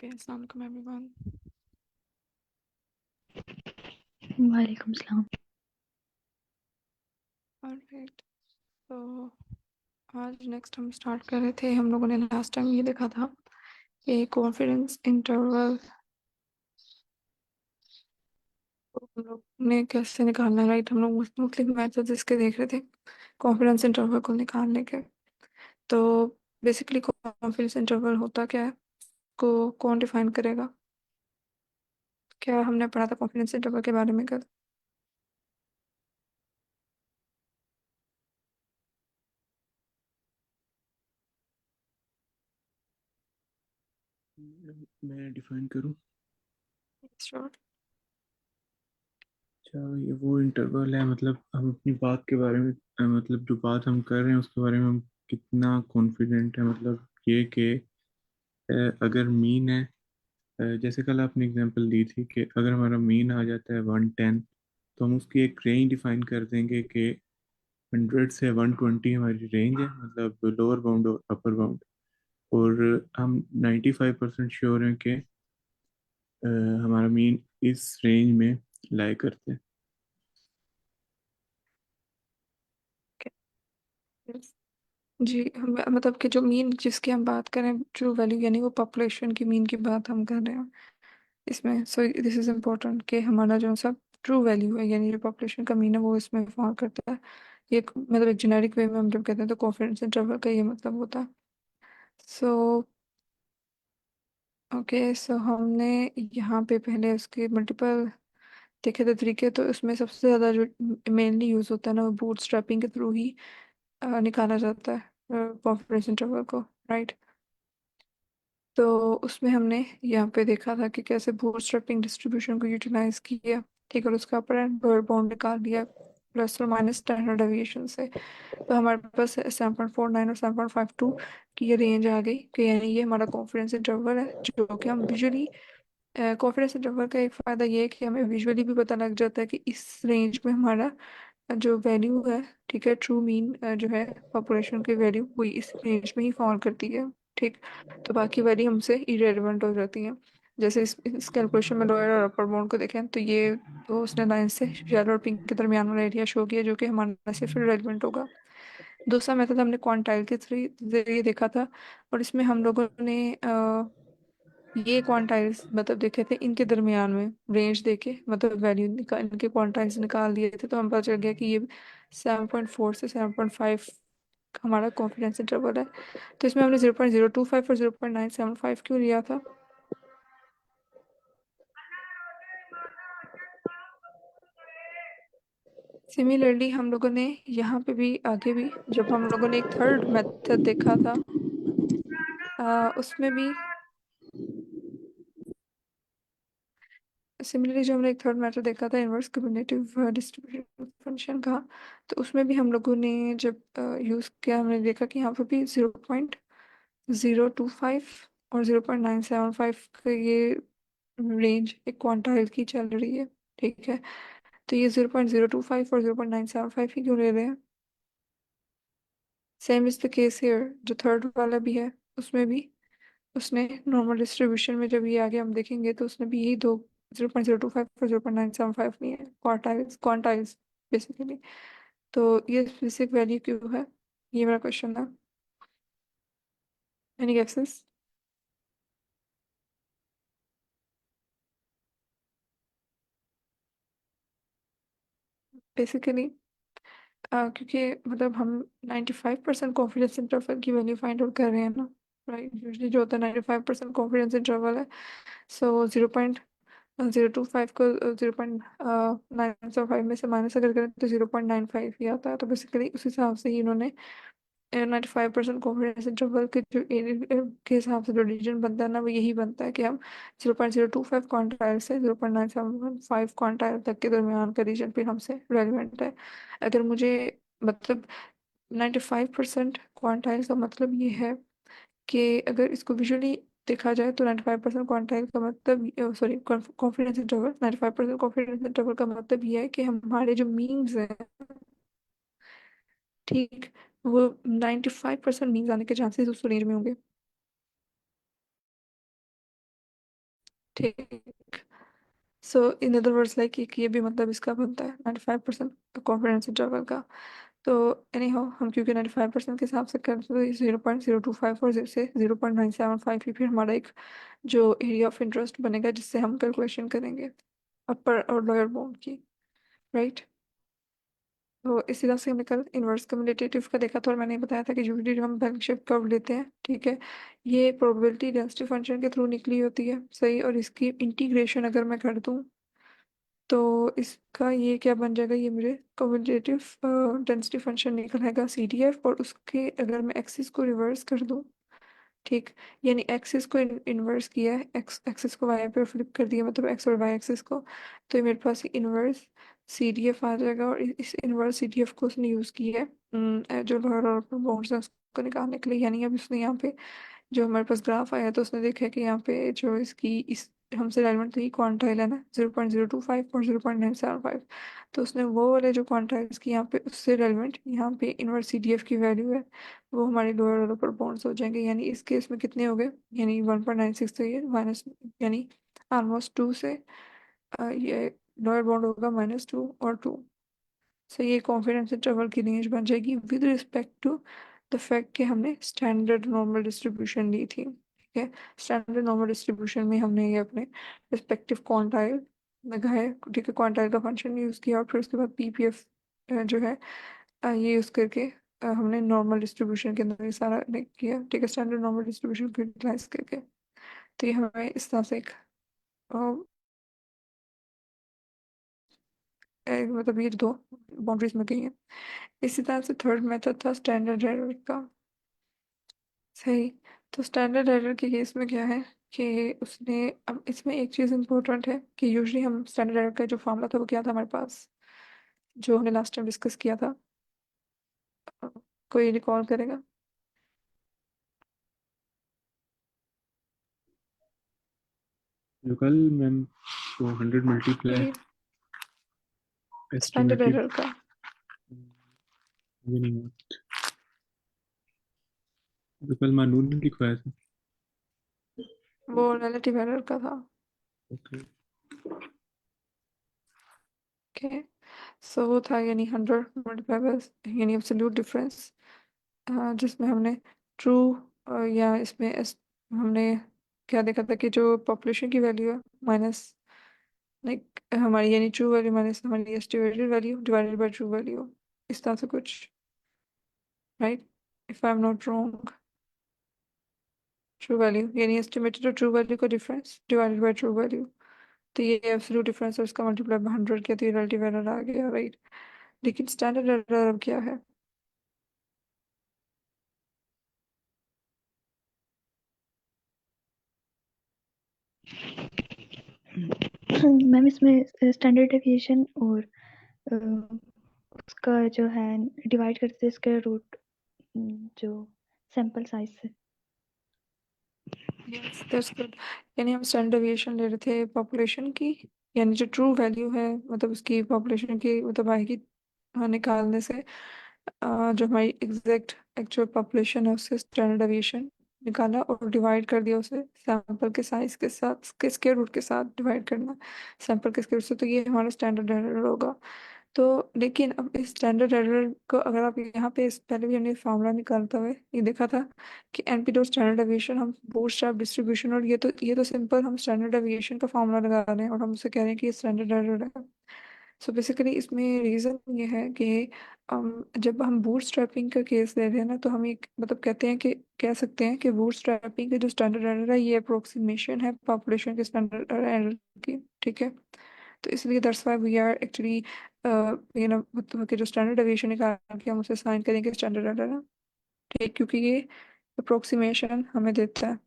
Okay, assalamualaikum everyone. वालेकुम सलाम। Alright, तो आज नेक्स्ट हम स्टार्ट कर रहे थे। हम लोगों ने लास्ट टाइम ये देखा था कि कॉन्फिडेंस इंटरवल हम लोग ने कैसे निकालना है। राइट, हम लोग मुख्तलिफ मेथड्स इसके देख रहे थे कॉन्फिडेंस इंटरवल को निकालने के। तो बेसिकली कॉन्फिडेंस इंटरवल होता क्या है, को कौन डिफाइन करेगा? क्या हमने पढ़ा था कॉन्फिडेंस इंटरवल के बारे में कल? मैं डिफाइन करूं। श्योर। अच्छा, ये वो इंटरवल है, मतलब हम अपनी बात के बारे में मतलब जो बात हम कर रहे हैं उसके बारे में हम कितना कॉन्फिडेंट है, मतलब ये कि अगर मीन है, जैसे कल आपने एग्जांपल दी थी कि अगर हमारा मीन आ जाता है 110, तो हम उसकी एक रेंज डिफाइन कर देंगे कि 100 से 120 हमारी रेंज है, मतलब लोअर बाउंड और अपर बाउंड। और हम 95% श्योर हैं कि हमारा मीन इस रेंज में लाई करते हैं। जी, मतलब कि जो मीन जिसकी हम बात करें, ट्रू वैल्यू, यानी वो पॉपुलेशन की मीन की बात हम कर रहे हैं इसमें। सो दिस इज इम्पोर्टेंट कि हमारा जो सा ट्रू वैल्यू है, यानी जो पॉपुलेशन का मीन है, वो इसमें फॉल करता है। ये मतलब एक जेनेरिक वे में हम जब कहते हैं तो कॉन्फिडेंस इंटरवल का ये मतलब होता है। सो ओके, सो हमने यहाँ पे पहले उसके मल्टीपल देखे थे तरीके। तो उसमें सबसे ज़्यादा जो मेनली यूज़ होता है ना, वो बूट स्ट्रैपिंग के थ्रू ही निकाला जाता है कॉन्फिडेंस इंटरवल को। राइट, तो उसमें हमने यहाँ पे देखा था कि कैसे बूटस्ट्रैपिंग डिस्ट्रीब्यूशन को यूटिलाइज किया। ठीक है, और उसका अपर एंड लोअर बाउंड निकाल लिया प्लस और माइनस स्टैंडर्ड डेविएशन से। तो हमारे पास 7.49 और 7.52 की ये रेंज आ गई कि यानी ये हमारा कॉन्फिडेंस इंटरवल है, जो कि हम विजुअली कॉन्फिडेंस इंटरवल का एक फ़ायदा ये है कि हमें विजुअली भी पता लग जाता है कि इस रेंज में हमारा जो वैल्यू है, ठीक है, ट्रू मीन जो है पॉपुलेशन की वैल्यू, वो इस रेंज में ही फॉल करती है। ठीक, तो बाकी वैल्यू हमसे इरेलीवेंट हो जाती है। जैसे इस कैलकुलेशन में लोअर और अपर बाउंड को देखें तो ये तो उसने लाइन से येलो और पिंक के दरमियान वाला एरिया शो किया, जो कि हमारा सिर्फ इरेलीवेंट होगा। दूसरा मेथड हमने क्वांटाइल के जरिए देखा था, और इसमें हम लोगों ने ये क्वांटाइल्स मतलब देखे थे, इनके दरमियान में रेंज देके मतलब वैल्यू निकाल, इनके क्वांटाइल्स निकाल दिए थे। तो हम पता चल गया कि ये 7.4 से 7.5 हमारा कॉन्फिडेंस इंटरवल है। तो इसमें हमने 0.025 और 0.975 क्यों लिया था? सिमिलरली हम लोगों ने यहाँ पे भी आगे भी जब हम लोगों ने एक थर्ड मेथड देखा था, उसमें भी सिमिलरली जो हमने एक थर्ड मेथड देखा था इनवर्स कम्युनेटिव डिस्ट्रीब्यूशन फंक्शन का, तो उसमें भी हम लोगों ने जब यूज़ किया, हमने देखा कि यहाँ पर भी 0.025 और 0.975 का ये रेंज एक क्वांटाइल की चल रही है। ठीक है, तो ये 0.025 और 0.975 ही क्यों ले रहे हैं? Same is the case here, जो थर्ड वाला भी है उसमें भी उसने नॉर्मल डिस्ट्रीब्यूशन में जब ये आगे हम देखेंगे तो उसने भी यही दो 0.025 और 0.975 लिए हैं, क्वार्टाइल्स क्वांटाइल्स बेसिकली। तो ये स्पेसिफिक वैल्यू क्यों है, ये मेरा क्वेश्चन है। Any guesses? बेसिकली क्योंकि मतलब हम 95% कॉन्फिडेंस इंटरवल की वैल्यू फाइंड आउट कर रहे हैं ना। राइट, यूजली जो होता है 95% कॉन्फिडेंस इंटरवल है। सो 0.025 को 0.975 में से माइनस अगर करें तो 0.95 ही आता है। तो बेसिकली उस हिसाब से ही इन्होंने 95% कॉन्फिडेंस इंटरवल के जो के हिसाब से जो डिसीजन बनता है ना, वो यही बनता है कि हम 0.025 क्वांटाइल से 0.975 क्वांटाइल तक के दरमियान का रीजन फिर हमसे रेलिवेंट है। अगर मुझे मतलब 95% क्वांटाइल का मतलब ये है कि अगर इसको विजुअली देखा जाए तो 95% क्वांटाइल का मतलब, sorry, confidence interval, 95% confidence interval का मतलब ये है कि हमारे जो मीन्स हैं, ठीक, वो 95% मीन्स आने के चांसेस उस रेंज में होंगे। ठीक। सो इन अदर वर्ड्स लाइक ये भी मतलब इसका बनता है 95% कॉन्फिडेंस इंटरवल का। तो एनी हाउ हम क्योंकि 95% के हिसाब से करते हैं तो 0.025 और से 0.975 ही फिर हमारा एक जो एरिया ऑफ इंटरेस्ट बनेगा जिससे हम कैलकुलेशन करेंगे अपर और लोअर बाउंड की। राइट। तो इसी तरह से हमने कल इनवर्स कम्युलेटिव का देखा था और मैंने बताया था कि यूजली जो हम बेल शेप कर्व लेते हैं, ठीक है, ये प्रोबेबिलिटी डेंसिटी फंक्शन के थ्रू निकली होती है, सही। और इसकी इंटीग्रेशन अगर मैं कर दूं तो इसका ये क्या बन जाएगा, ये मुझे कम्युलेटिव डेंसिटी फंक्शन निकल आएगा CDF। और उसके अगर मैं एक्सिस को रिवर्स कर दूं, ठीक, यानी एक्सिस को इन्वर्स किया है, एक्स एक्सिस को वाई पे फ्लिप कर दिया, मतलब एक्स और वाई एक्सिस को, तो ये मेरे पास इन्वर्स CDF आ जाएगा। और इस इन्वर्स CDF को उसने यूज़ किया है जो लोअर और अपर बाउंड्स है उसको निकालने के लिए। यानी अब उसने यहाँ पे जो हमारे पास ग्राफ आया तो उसने देखा है कि यहाँ पे जो इसकी इस हमसे रेलिवेंट थी क्वांटाइल है ना 0.025 और 0.975, तो उसने वो वाले जो क्वांटाइल्स की यहाँ पे उससे रेलिवेंट यहाँ पे इनवर्स CDF की वैल्यू है वो हमारे लोअर और अपर बाउंड्स हो जाएंगे। यानी इस केस में कितने हो गए, यानी 1.96 से ये माइनस, यानी ऑलमोस्ट 2 से ये लोअर बाउंड होगा -2 और 2। सो ये कॉन्फिडेंस इंटरवल की रेंज बन जाएगी with respect to the fact कि हमने स्टैंडर्ड नॉर्मल डिस्ट्रीब्यूशन ली थी, ठीक है। स्टैंडर्ड नॉर्मल डिस्ट्रीब्यूशन में हमने ये अपने रिस्पेक्टिव क्वांटाइल लगाए, ठीक है, क्वांटाइल का फंक्शन यूज़ किया और फिर उसके बाद PPF जो है ये यूज़ करके हमने नॉर्मल डिस्ट्रीब्यूशन के अंदर ये सारा किया, ठीक है, स्टैंडर्ड नॉर्मल डिस्ट्रीब्यूशन को यूटिलाइज करके। तो ये हमें इस तरह से मतलब ये दो बाउंड्रीज में गई हैं। इसी तरह से थर्ड मेथड था स्टैंडर्ड एरर का, सही। तो स्टैंडर्ड एरर के केस में क्या है कि उसने, अब इसमें एक चीज़ इम्पोर्टेंट है कि यूजली हम स्टैंडर्ड एरर का जो फॉर्मूला था वो क्या था हमारे पास, जो हमने लास्ट टाइम डिस्कस किया था, अ, कोई रिकॉल करेगा। जो कल मैम वो 100 मल्टीप्लाई कि स्टैंडर्ड एस्टिमेटेड एरर का नहीं, जो कल मानून ने लिखवाया था। वो रिलेटिव एरर का था। ओके। ओके। सो वो था यानी 100 मल्टीप्लाई बाय यानी एब्सोल्यूट डिफरेंस, जिसमें हमने ट्रू या इसमें हमने क्या देखा था कि जो पॉपुलेशन की वैल्यू है माइनस लाइक हमारी यानी ट्रू वैल्यू माइनस हमारी estimated value divided by true value, इस तरह से कुछ, right, if I am not wrong. True value यानी एस्टिमेटेड और ट्रू वैल्यू का difference divided by true value, तो ये एब्सोल्यूट डिफरेंस है, उसका मल्टीप्लाई बाय 100 किया तो ये रिलेटिव एरर आ गया, राइट। लेकिन स्टैंडर्ड एरर अब क्या है, मैम इसमें स्टैंडर्ड डेविएशन और अ, उसका जो है डिवाइड करते हैं इसके रूट जो सैंपल साइज से। Yes that's good. यानी हम स्टैंडर्ड डेविएशन ले रहे थे पॉपुलेशन की, यानी जो ट्रू वैल्यू है मतलब उसकी पॉपुलेशन की मतलब आएगी निकालने से जो हमारी एग्जैक्ट एक्चुअल पॉपुलेशन है उससे स्टैंडर्ड डेविएशन निकाला और डिवाइड कर दिया उसे सैंपल के साइज के साथ के स्क्वायर रूट के साथ डिवाइड करना सैंपल के स्क्वायर रूट से, तो ये हमारा स्टैंडर्ड एरर होगा। तो लेकिन अब इस स्टैंडर्ड एरर को अगर आप यहाँ पे पहले भी हमने फार्मूला निकालते हुए ये देखा था कि NP डॉट स्टैंडर्ड डेविएशन हम बूटस्ट्रैप डिस्ट्रीब्यूशन, और ये तो सिंपल हम स्टैंडर्ड डेविएशन का फार्मूला लगा रहे हैं और हम उसे कह रहे हैं कि ये स्टैंडर्ड एरर है। सो बेसिकली इसमें रीज़न ये है कि जब हम बूटस्ट्रैपिंग का केस ले रहे हैं ना तो हम एक मतलब कहते हैं कि कह सकते हैं कि बूटस्ट्रैपिंग का जो स्टैंडर्ड एरर है ये अप्रोक्सीमेशन है पॉपुलेशन के स्टैंडर्ड एरर की, ठीक है। तो इसलिए that's why we are actually मतलब कि जो स्टैंडर्ड डेविएशन निकाल के हम उसे साइन करेंगे स्टैंडर्ड एरर है, ठीक, क्योंकि ये अप्रोक्सीमेशन हमें देता है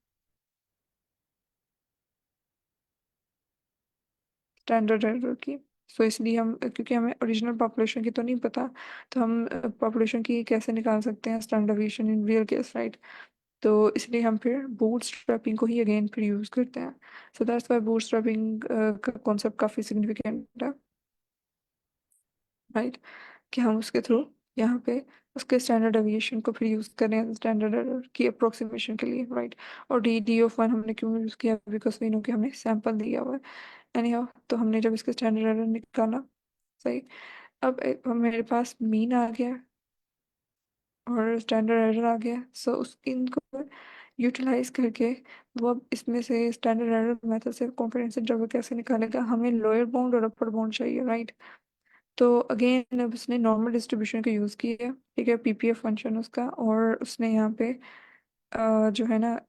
स्टैंडर्ड एरर की। सो इसलिए हम क्योंकि हमें ओरिजिनल पॉपुलेशन की तो नहीं पता तो हम पॉपुलेशन की कैसे निकाल सकते हैं standard deviation in real case, right. तो इसलिए हम फिर बूटस्ट्रैपिंग को ही अगेन फिर यूज़ करते हैं। सो दैट्स व्हाई बूटस्ट्रैपिंग का कॉन्सेप्ट काफ़ी सिग्निफिकेंट है, राइट, कि हम उसके थ्रू यहाँ पे उसके स्टैंडर्ड डेविएशन को फिर यूज़ करें स्टैंडर्ड एरर की अप्रोक्सीमेशन के लिए, राइट। और डी ऑफ 1 हमने क्यों यूज़ किया, बिकॉज वी नो कि हमने सैंपल दिया हुआ है। एनी हाउ, तो हमने जब इसका स्टैंडर्ड एरर निकाला, सही। अब मेरे पास मीन आ गया और स्टैंडर्ड एरर आ गया, सो उस इनको यूटिलाइज करके वो अब इसमें से स्टैंडर्ड एरर मेथड से कॉन्फिडेंस इंटरवल कैसे निकालेगा, हमें लोअर बाउंड और अपर बाउंड चाहिए, राइट। तो अगेन अब उसने नॉर्मल डिस्ट्रीब्यूशन का यूज़ किया, ठीक है, पीपीएफ फंक्शन उसका, और उसने यहाँ पे जो है ना,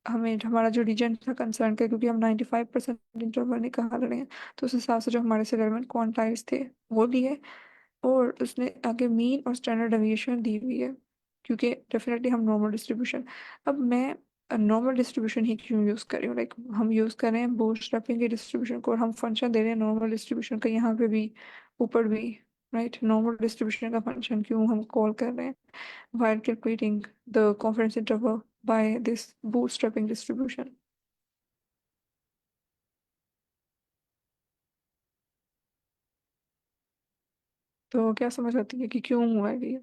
हमें हमारा जो रीजन था कंसर्न का, क्योंकि हम 95% इंटरवल निकाल रहे हैं, तो उस हिसाब से जो हमारे से रेलेवेंट क्वांटाइल्स थे वो लिए, और उसने आगे मीन और स्टैंडर्ड डेविएशन दी हुई है, क्योंकि डेफिनेटली हम नॉर्मल डिस्ट्रीब्यूशन, अब मैं नॉर्मल डिस्ट्रीब्यूशन ही क्यों यूज़ कर रही हूँ, लाइक हम यूज़ कर रहे हैं बूटस्ट्रैपिंग के डिस्ट्रीब्यूशन को, और हम फंक्शन दे रहे हैं नॉर्मल डिस्ट्रीब्यूशन का यहाँ पे भी, ऊपर भी, राइट। नॉर्मल डिस्ट्रीब्यूशन का फंक्शन क्यों हम कॉल कर रहे हैं while calculating the confidence interval by this bootstrapping distribution। तो क्या समझ आती है कि क्यों हुआ है ये?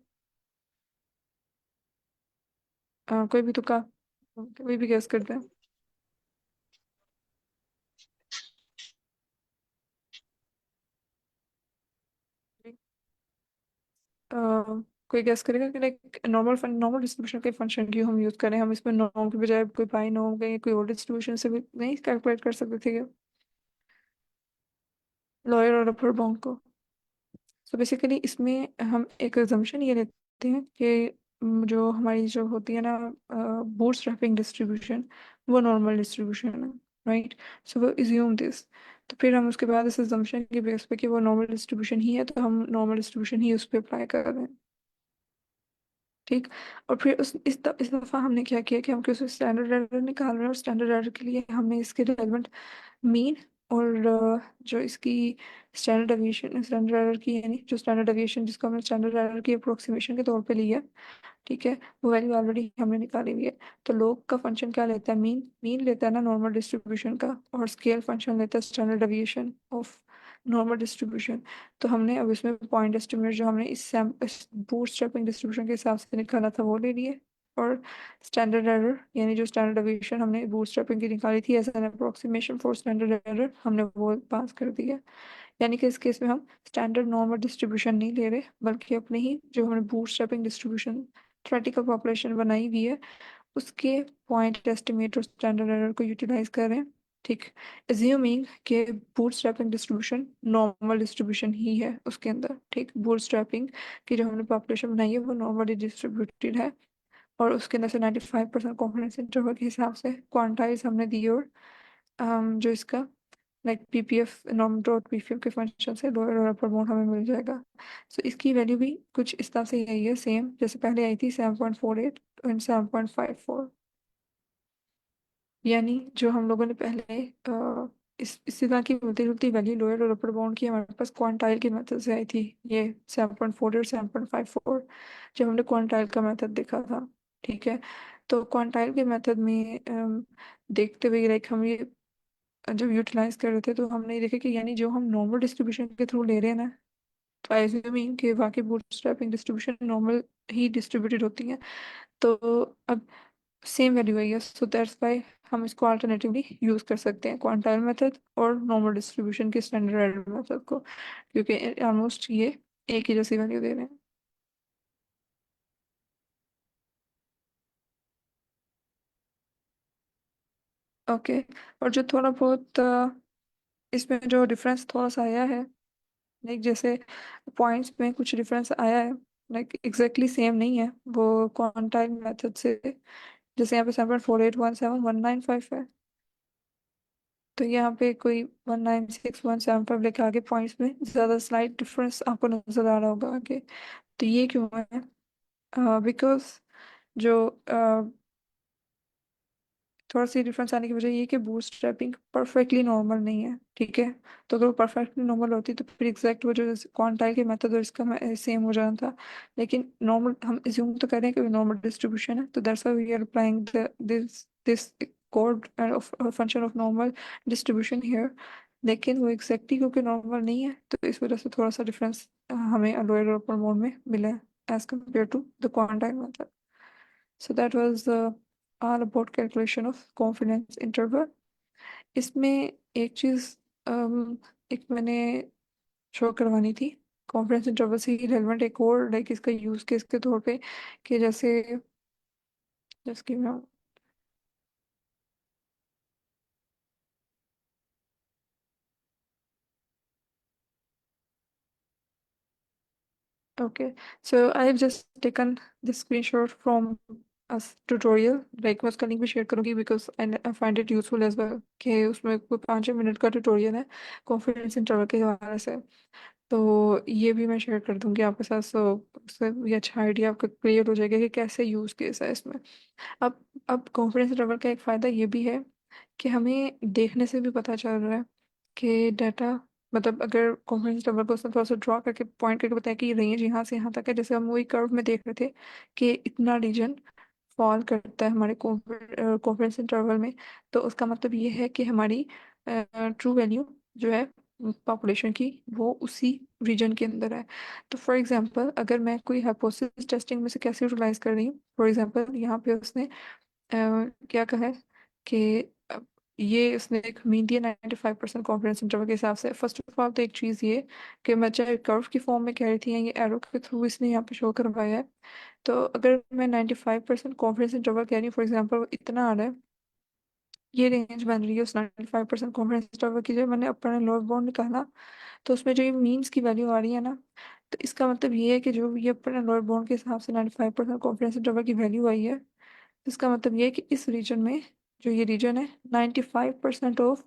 कोई भी तुक्का, कोई भी गेस करते हैं। अ, कोई गेस करेगा कि लाइक नॉर्मल डिस्ट्रीब्यूशन के फंक्शन क्यों हम यूज करें, हम इसमें नॉर्म के बजाय कोई बाई नॉर्म का या कोई और डिस्ट्रीब्यूशन से भी नहीं कैलकुलेट कर सकते थे क्या, लोअर और अपर बाउंड को? सो बेसिकली इसमें हम एक assumption ये लेते हैं कि जो हमारी जो होती है ना बूटस्ट्रैपिंग डिस्ट्रीब्यूशन, वो नॉर्मल डिस्ट्रीब्यूशन है, राइट। सो वो इज्यूम दिस, तो फिर हम उसके बाद इस assumption के बेस पे कि वो नॉर्मल डिस्ट्रीब्यूशन ही है, तो हम नॉर्मल डिस्ट्रीब्यूशन ही उस पर अप्लाई कर रहे हैं, ठीक। और फिर इस दफ़ा हमने क्या किया कि हम किसी स्टैंडर्ड एरर निकाल रहे हैं, और स्टैंडर्ड एरर के लिए हमने इसके रेलेवेंट मीन और जो इसकी स्टैंडर्ड एरर की, यानी जो स्टैंडर्ड डेविएशन जिसको हमने स्टैंडर्ड एरर की अप्रोक्सीमेशन के तौर पे लिया, ठीक है, वो वैल्यू ऑलरेडी हमने निकाली हुई है। तो लोग का फंक्शन क्या लेता है, मीन मीन लेता है ना नॉर्मल डिस्ट्रीब्यूशन का, और स्केल फंक्शन लेता है standard deviation of normal distribution. तो हमने अब इसमें पॉइंट एस्टिमेट जो हमने इस बूटस्ट्रैपिंग डिस्ट्रीब्यूशन के हिसाब से निकाला था वो ले लिए, और स्टैंडर्ड एरर यानी जो स्टैंडर्ड डेविएशन हमने बूटस्ट्रैपिंग की निकाली थी as an approximation for standard error, हमने वो पास कर दिया। यानी कि इस केस में हम स्टैंडर्ड नॉर्मल डिस्ट्रीब्यूशन नहीं ले रहे, बल्कि अपने ही जो हमने बूटस्ट्रैपिंग डिस्ट्रीब्यूशन थ्योरेटिकल पॉपुलेशन बनाई हुई है, उसके पॉइंट एस्टिमेट और स्टैंडर्ड एरर को यूटिलाइज कर रहे हैं, ठीक। एज्यूमिंग कि बूटस्ट्रैपिंग डिस्ट्रीब्यूशन नॉर्मल डिस्ट्रीब्यूशन ही है उसके अंदर, ठीक। बूटस्ट्रैपिंग की जो हमने पॉपुलेशन बनाई है वो नॉर्मली डिस्ट्रीब्यूटेड है, और उसके अंदर से 95% कॉन्फिडेंस इंटरवल के हिसाब से क्वांटाइज हमने दिए, और जो इसका like PPF norm dot PPF के फंक्शन से लोअर और अपर बाउंड हमें मिल जाएगा। सो इसकी वैल्यू भी कुछ इस तरह से यही है, सेम जैसे पहले आई थी 7.48 एंड 7.54, यानी जो हम लोगों ने पहले इसी तरह की मिलती जुलती वैल्यू लोअर और अपर बाउंड की हमारे पास क्वांटाइल की मेथड से आई थी, ये 7.48 और 7.54, जब हमने क्वांटाइल का मेथड देखा था, ठीक है। तो क्वांटाइल के मेथड में देखते हुए लाइक हम ये जब यूटिलाइज कर रहे थे, तो हमने ये देखा कि यानी जो हम नॉर्मल डिस्ट्रीब्यूशन के थ्रू ले रहे हैं ना, तो आई मीन कि बाकी बूटस्ट्रैपिंग डिस्ट्रीब्यूशन नॉर्मल ही डिस्ट्रीब्यूटेड होती हैं, तो अब सेम वैल्यू आई है, सो दैट्स वाई हम इसको अल्टरनेटिवली यूज कर सकते हैं क्वांटाइल मेथड और नॉर्मल डिस्ट्रीब्यूशन के स्टैंडर्ड एरर मेथड को, क्योंकि ऑलमोस्ट ये एक ही जैसी वैल्यू दे रहे हैं। ओके। और जो थोड़ा बहुत इसमें जो डिफरेंस थोड़ा सा आया है, लाइक जैसे पॉइंट्स में कुछ डिफरेंस आया है, लाइक एग्जैक्टली सेम नहीं है वो क्वांटाइल मेथड से, जैसे यहाँ पे 7.4817 195 है, तो यहाँ पे कोई 196 175 लेके आगे पॉइंट्स में ज़्यादा स्लाइट डिफरेंस आपको नज़र आ रहा होगा आगे। तो ये क्यों है? बिकॉज जो थोड़ा सी डिफरेंस आने की वजह ये है कि बूटस्ट्रैपिंग परफेक्टली नॉर्मल नहीं है, ठीक है। तो अगर वो परफेक्टली नॉर्मल होती तो फिर एग्जैक्ट वो जो क्वांटाइल के मेथड और इसका सेम हो जाना था, लेकिन नॉर्मल हम एज्यूम तो कर रहे हैं कि नॉर्मल डिस्ट्रीब्यूशन है, तो that's why we are applying this code of function of normal distribution here, लेकिन वो एग्जैक्टली क्योंकि नॉर्मल नहीं है तो इस वजह से थोड़ा सा डिफरेंस हमें लोअर और अपर मोड में मिला है as compare to the quantile method. So that was all about calculation of confidence interval. इसमें एक चीज़ एक मैंने शो करवानी थी कॉन्फिडेंस इंटरवल से ही रेलेवेंट एक और लाइक इसका यूज केस के तौर पे कि जैसे जैसे मैं okay, so I've just taken this screenshot from a tutorial. Like मैं उसका लिंक भी शेयर करूंगी because I find it useful as well. कि उसमें कोई 5 मिनट का ट्यूटोरियल है कॉन्फिडेंस इंटरवल के हवाले से. तो ये भी मैं शेयर कर दूंगी आपके साथ. सो उससे भी अच्छा आइडिया आपको क्लियर हो जाएगा कि कैसे यूज केस है इसमें. अब कॉन्फिडेंस इंटरवल का एक फ़ायदा ये भी है कि हमें देखने से भी पता चल रहा है कि डाटा मतलब अगर कॉन्फिडेंस इंटरवल को उसने थोड़ा सा ड्रॉ करके पॉइंट करके बताया कि ये रेंज यहाँ से यहाँ तक है. जैसे हम वही कर्व में देख रहे थे कि इतना रीजन फॉल करता है हमारे कॉन्फिडेंस इंटरवल में. तो उसका मतलब ये है कि हमारी ट्रू वैल्यू जो है पॉपुलेशन की वो उसी रीजन के अंदर है. तो फॉर एग्जांपल अगर मैं कोई हाइपोथेसिस टेस्टिंग में से कैसे यूटिलाइज कर रही हूँ. फॉर एग्जांपल यहाँ पे उसने क्या कहा है कि ये उसने एक मीन दिया 95% कॉन्फिडेंस इंटरवल के हिसाब से. फर्स्ट ऑफ ऑल तो एक चीज़ ये कि मैं चाहे कर्व की फॉर्म में कह रही थी या ये एरो के थ्रू इसने यहाँ पे शो करवाया है. तो अगर मैं 95% कॉन्फिडेंस इंटरवल कह रही हूँ फॉर एग्जांपल इतना आ रहा है ये रेंज बन रही है उस 95% कॉन्फिडेंस इंटरवल की. जब मैंने अपर एंड लोअर बाउंड निकाला तो उसमें जो ये मीन्स की वैल्यू आ रही है ना तो इसका मतलब ये है कि जो ये अपर एंड लोअर बाउंड के हिसाब से 95% कॉन्फिडेंस इंटरवल की वैल्यू आई है. इसका मतलब ये है कि इस रीजन में जो ये रीजन है 95% of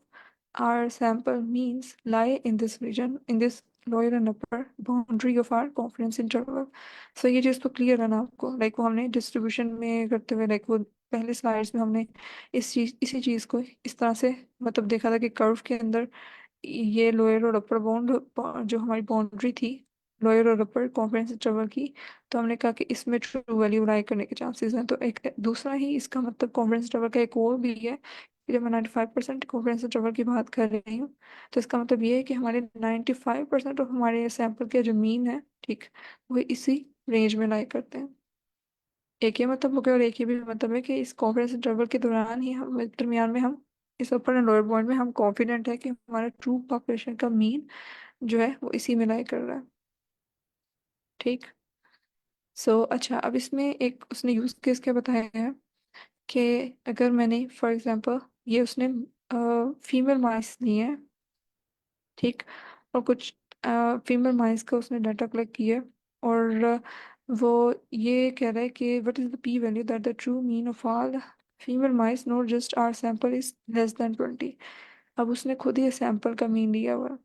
our sample means lie in this region in this lower end upper boundary of our confidence interval. So ये चीज़ तो क्लियर है ना आपको. लाइक वो हमने डिस्ट्रीब्यूशन में करते हुए लाइक वो पहले स्लाइड्स में हमने इसी चीज़ को इस तरह से मतलब देखा था कि कर्व के अंदर ये लोअर और अपर बाउंड जो हमारी बाउंड्री थी लोअर और अपर कॉन्फिडेंस इंटरवल की. तो हमने कहा कि इसमें ट्रू वैल्यू लाई करने के चांसेस हैं. तो एक दूसरा ही इसका मतलब कॉन्फिडेंस इंटरवल का एक और भी है कि जब मैं 95% कॉन्फिडेंस इंटरवल की बात कर रही हूँ तो इसका मतलब ये है कि हमारे 95% ऑफ हमारे सैंपल के जो मीन है ठीक वो इसी रेंज में लाई करते हैं. एक ये मतलब हो गया और एक ये भी मतलब है कि इस कॉन्फिडेंस इंटरवल के दौरान ही हम दरमियान में हम इस अपर एंड लोअर पॉइंट में हम कॉन्फिडेंट है कि हमारा ट्रू पॉपुलेशन का मीन जो है वो इसी में लाई कर रहा है. ठीक. अच्छा अब इसमें एक उसने यूज केस क्या बताया है कि अगर मैंने फॉर एग्जांपल ये उसने फीमेल माइस ली है ठीक और कुछ फीमेल माइस का उसने डाटा कलेक्ट किया और वो ये कह रहा है कि what is the p value that the true mean of all female mice not just our sample is less than 20. अब उसने खुद ही सैंपल का मीन लिया हुआ है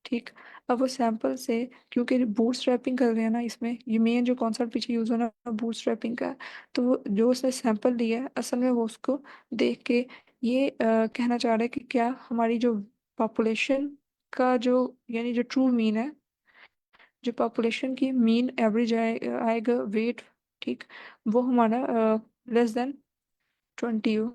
ठीक. अब वो सैंपल से क्योंकि बूट स्ट्रैपिंग कर रहे हैं ना इसमें ये मेन जो कॉन्सेप्ट पीछे यूज होना बूट स्ट्रैपिंग का है. तो वो जो उसने सैंपल लिया है असल में वो उसको देख के ये कहना चाह रहा है कि क्या हमारी जो पॉपुलेशन का जो यानी जो ट्रू मीन है जो पॉपुलेशन की मीन एवरेज आएगा वेट ठीक वो हमारा लेस देन 20 हो.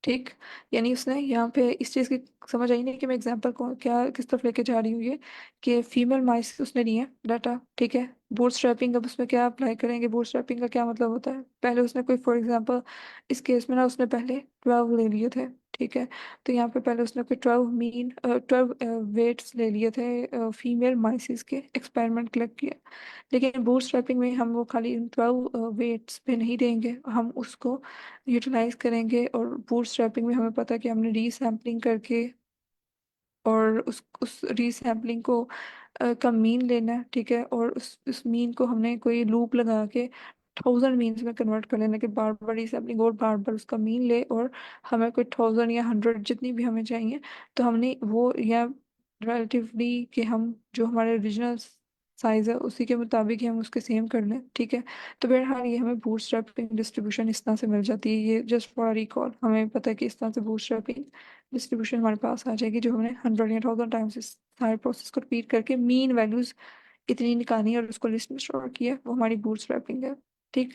ठीक. यानी उसने यहाँ पे इस चीज़ की समझ आई नहीं कि मैं एग्जांपल को क्या किस तरफ लेके जा रही हूँ ये कि फीमेल माइस उसने ली है डाटा ठीक है. बूट स्ट्रैपिंग अब उसमें क्या अप्लाई करेंगे बूट स्ट्रैपिंग का क्या मतलब होता है. पहले उसने कोई फॉर एग्जांपल इस केस में ना उसने पहले 12 ले लिए थे ठीक है. तो यहाँ पे पहले उसने कोई 12 वेट्स ले लिए थे फीमेल माइसिस के एक्सपेरिमेंट कलेक्ट किया. लेकिन बूट स्ट्रैपिंग में हम वो खाली 12 वेट्स पे नहीं देंगे हम उसको यूटिलाइज करेंगे. और बूटस्ट्रैपिंग में हमें पता है कि हमने रीसैम्पलिंग करके और उस रीसैम्पलिंग को का मीन लेना है ठीक है. और उस मीन को हमने कोई लूप लगा के 1000 मीन्स में कन्वर्ट कर लेना कि बार बार रीसैम्पलिंग और बार बार उसका मीन ले और हमें कोई 1000 या 100 जितनी भी हमें चाहिए तो हमने वो या रिलेटिवली कि हम जो हमारे ओरिजिनल साइज है उसी के मुताबिक ही हम उसके सेम कर लें ठीक है. तो बहरहाल ये हमें बूटस्ट्रैपिंग डिस्ट्रीब्यूशन इस तरह से मिल जाती है. ये जस्ट फॉर रिकॉल हमें पता है कि इस तरह से बूटस्ट्रैपिंग डिस्ट्रीब्यूशन हमारे पास आ जाएगी जो हमने 100 या 1000 टाइम्स इस सारे प्रोसेस को रिपीट करके मीन वैल्यूज इतनी निकाली और उसको लिस्ट में स्टोर किया वो हमारी बूटस्ट्रैपिंग है. ठीक.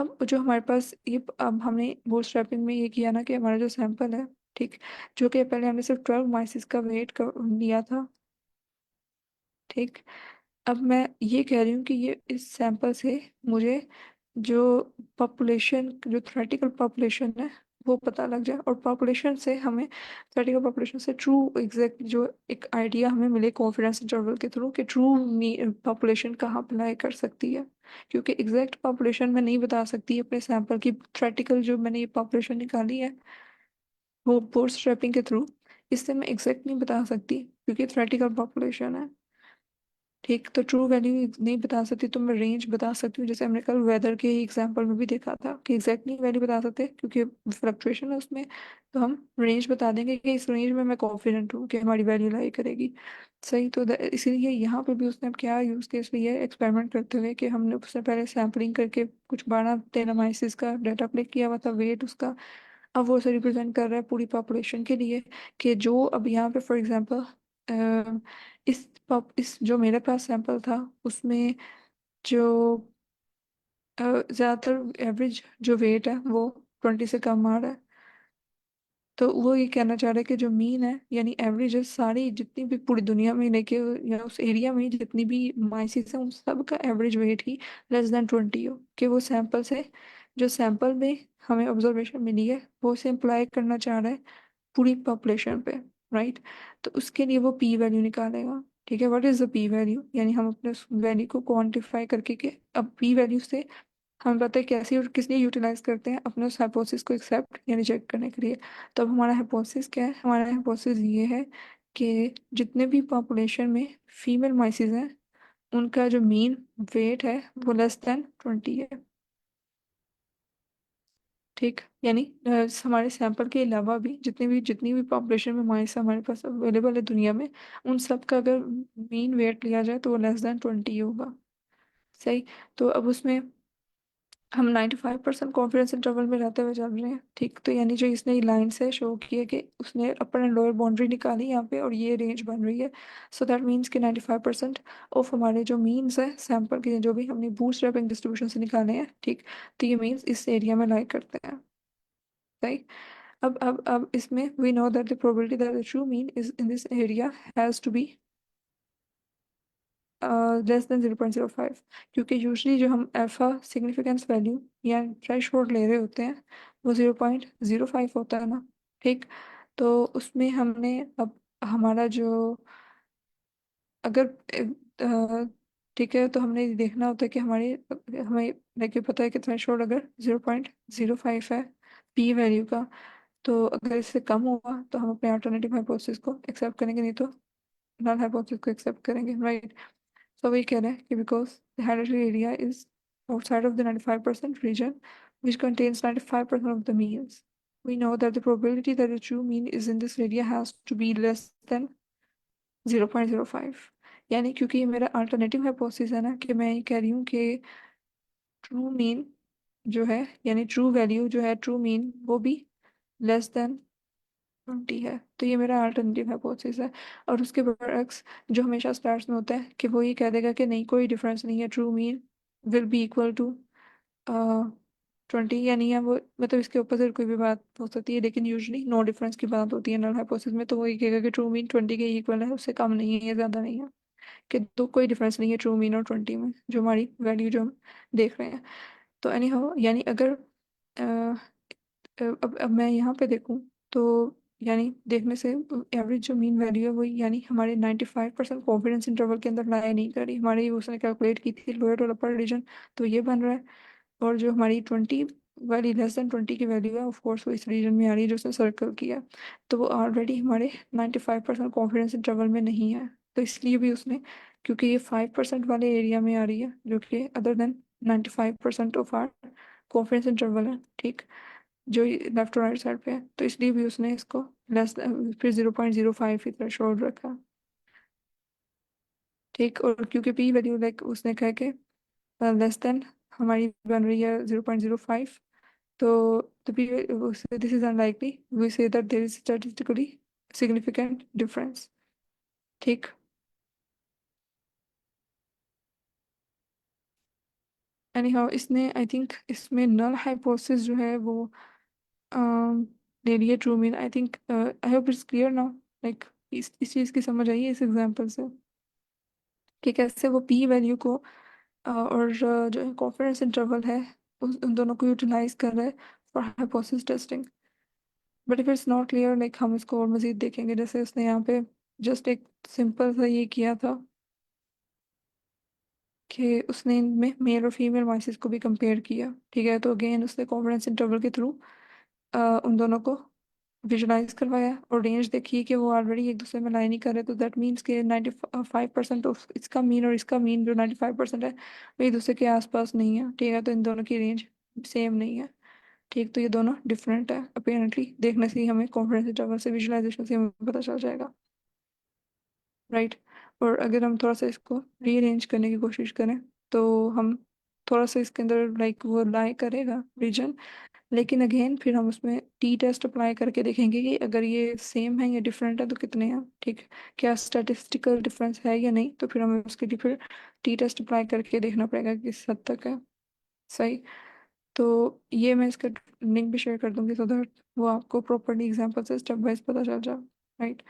अब जो हमारे पास ये अब हमने बूटस्ट्रैपिंग में ये किया ना कि हमारा जो सैंपल है ठीक, जो कि पहले हमने सिर्फ 12 माइसिस का वेट लिया था। ठीक, अब मैं ये कह रही हूँ कि ये इस सैंपल से मुझे जो पॉपुलेशन, जो थ्योरेटिकल पॉपुलेशन है वो पता लग जाए, और पॉपुलेशन से हमें, थ्योरेटिकल पॉपुलेशन से ट्रू एग्जैक्ट जो एक आइडिया हमें मिले कॉन्फिडेंस इंटरवल के थ्रू कि ट्रू पॉपुलेशन कहाँ अप्लाई कर सकती है। क्योंकि एग्जैक्ट पॉपुलेशन मैं नहीं बता सकती अपने सैंपल की, थ्योरेटिकल जो मैंने ये पॉपुलेशन निकाली है वो बूटस्ट्रैपिंग के थ्रू, इससे मैं एग्जैक्ट नहीं बता सकती क्योंकि थ्योरेटिकल पॉपुलेशन है। ठीक, तो ट्रू वैल्यू नहीं बता सकती तो मैं रेंज बता सकती हूँ, जैसे हमने कल वेदर के एग्जांपल में भी देखा था कि एग्जैक्ट नहीं वैल्यू बता सकते क्योंकि फ्लक्चुएशन है उसमें। तो हम रेंज बता देंगे कि इस रेंज में मैं कॉन्फिडेंट हूँ कि हमारी वैल्यू लाई करेगी। सही, तो इसीलिए यहाँ पे भी उसने अब क्या यूज़ किया, इसलिए एक्सपेरिमेंट करते हुए कि हमने उससे पहले सैम्पलिंग करके कुछ 12 टेरामाइसिस का डाटा कलेक्ट किया हुआ था, वेट उसका। अब वो उसे रिप्रेजेंट कर रहा है पूरी पॉपुलेशन के लिए, कि जो अब यहाँ पे फॉर एग्जांपल इस जो मेरे पास सैंपल था उसमें जो ज़्यादातर एवरेज जो वेट है वो 20 से कम आ रहा है। तो वो ये कहना चाह रहा है कि जो मीन है यानी एवरेज है सारी जितनी भी पूरी दुनिया में लेके या उस एरिया में जितनी भी माइसिस है उन सब का एवरेज वेट ही लेस देन 20 हो, कि वो सैंपल से, जो सैंपल में हमें ऑब्जर्वेशन मिली है वो से इम्प्लाई करना चाह रहा है पूरी पॉपुलेशन पे। राइट, तो उसके लिए वो पी वैल्यू निकालेगा। ठीक है, what is the p value, यानी हम अपने उस वैल्यू को क्वांटिफाई करके के अब पी वैल्यू से हमें पता है कैसे और किस लिए यूटिलाइज करते हैं, अपने उस हाइपोथेसिस को एक्सेप्ट या रिजेक्ट करने के लिए। तो अब हमारा हाइपोथेसिस क्या है, हमारा हाइपोथेसिस ये है कि जितने भी पॉपुलेशन में फीमेल माइसिस हैं उनका जो मीन वेट है वो लेस देन 20 है। ठीक, यानी हमारे सैंपल के अलावा भी जितनी भी पॉपुलेशन में माइस हमारे पास अवेलेबल है दुनिया में, उन सब का अगर मीन वेट लिया जाए तो वो लेस देन 20 होगा। सही, तो अब उसमें हम 95% कॉन्फिडेंस इंटरवल में रहते हुए चल रहे हैं। ठीक, तो यानी जो इसने लाइन से शो किया कि उसने अपर एंड लोअर बाउंड्री निकाली यहाँ पे और ये रेंज बन रही है। सो दैट मीन्स कि 95% ऑफ हमारे जो मीन्स है सैंपल के जो भी हमने बूटस्ट्रैपिंग डिस्ट्रीब्यूशन से निकाले हैं, ठीक, तो ये मीन्स इस एरिया में लाई करते हैं। सही, अब इसमें we know that the probability that the true mean is in this area has to be less than 0.05, क्योंकि यूजली जो हम अल्फा सिग्निफिकेंस वैल्यू या थ्रेशहोल्ड ले रहे होते हैं वो 0.05 होता है ना। ठीक, तो उसमें हमने अब हमारा जो अगर ठीक है, तो हमने ये देखना होता है कि हमें देखिए पता है कि थ्रेशहोल्ड अगर 0.05 है पी वैल्यू का, तो अगर इससे कम हुआ तो हम अपने अल्टरनेटिव हाइपोथेसिस को एक्सेप्ट करेंगे, नहीं तो नल हाइपोथेसिस को एक्सेप्ट करेंगे। राइट, तो वही कह रहे हैं कि because the hereditary area is outside of the 95% region which contains 95% of the means, we know that the probability that the true mean is in this area has to be less than 0.05। यानी क्योंकि ये मेरा alternative hypothesis है ना, कि मैं ये कह रही हूँ कि ट्रू मीन जो है यानी ट्रू वैल्यू जो है ट्रू मीन वो भी लेस देन 20 है। तो ये मेरा अल्टरनेटिव हाइपोथेसिस है। और उसके बरअक्स जो हमेशा स्टार्ट्स में होता है कि वो ये कह देगा कि नहीं कोई डिफरेंस नहीं है, true mean will be equal to 20, या नहीं है वो, मतलब इसके ऊपर से कोई भी बात हो सकती है लेकिन यूजली नो डिफरेंस की बात होती है नल हाइपोथेसिस में। तो वो ये कहेगा कि ट्रू मीन 20 के इक्वल है, उससे कम नहीं है या ज़्यादा नहीं है, कि तो कोई डिफरेंस नहीं है ट्रू मीन और 20 में जो हमारी वैल्यू जो हम देख रहे हैं। तो एनी हाउ यानी अगर अब मैं यहाँ पे देखूँ तो यानी देखने से एवरेज जो मीन वैल्यू है वही यानी हमारे 95% कॉन्फिडेंस इंटरवल के अंदर लाया नहीं करी, हमारी उसने कैलकुलेट की थी लोअर और अपर रीजन, तो ये बन रहा है। और जो हमारी 20 वाली लेस देन 20 की वैल्यू है ऑफ कोर्स वो इस रीजन में आ रही है जो उसने सर्कल किया है, तो वो ऑलरेडी हमारे 95% कॉन्फिडेंस इंटरवल में नहीं है। तो इसलिए भी उसने, क्योंकि ये 5% वाले एरिया में आ रही है जो कि other than 95% of our confidence interval है, ठीक, जो लेफ्ट और राइट साइड पे है, तो इसलिए भी उसने इसको लेस फिर 0.05 ही थ्रेशोल्ड रखा। ठीक, और क्योंकि पी वैल्यू लाइक उसने कहा कि लेस देन हमारी बन रही है 0.05, तो this is unlikely we say that there is statistically significant difference. ठीक, एनी हाउ इसने आई थिंक इसमें नल हाइपोथेसिस जो है वो ले लिए true mean. I think I hope it's clear now. Like इस चीज़ की समझ आई है इस एग्जांपल से कि कैसे वो पी वैल्यू को और जो कॉन्फिडेंस इंटरवल है उन दोनों को यूटिलाइज कर रहा है for hypothesis testing. But if it's not clear, like हम इसको और मज़ीद देखेंगे। जैसे उसने यहाँ पे जस्ट एक सिंपल सा ये किया था कि उसने इनमें मेल और फीमेल वॉइसेस को भी कंपेयर किया। ठीक है, तो अगेन उसने कॉन्फिडेंस इंटरवल के थ्रू उन दोनों को विजुलाइज करवाया और रेंज देखी कि वो ऑलरेडी एक दूसरे में लाइन नहीं कर रहे। तो दैट मीन्स कि 95% ऑफ इसका मीन और इसका मीन जो 95% है वो एक दूसरे के आसपास नहीं है। ठीक है, तो इन दोनों की रेंज सेम नहीं है। ठीक, तो ये दोनों डिफरेंट है अपेरेंटली। देखने से ही हमें कॉन्फिडेंस इंटरवल से विजुलाइजेशन से हमें पता चल जाएगा, राइट। और अगर हम थोड़ा सा इसको रीअरेंज करने की कोशिश करें तो हम थोड़ा सा इसके अंदर लाइक वो लाई करेगा रीजन, लेकिन अगेन फिर हम उसमें टी टेस्ट अप्लाई करके देखेंगे कि अगर ये सेम है या डिफरेंट है तो कितने हैं। ठीक है, क्या स्टैटिस्टिकल डिफरेंस है या नहीं, तो फिर हमें उसके लिए फिर टी टेस्ट अप्लाई करके देखना पड़ेगा कि किस हद तक है। सही। तो ये मैं इसका लिंक भी शेयर कर दूंगी सो दैट वो आपको प्रॉपरली एग्जांपल से स्टेप वाइज पता चल जाए, right.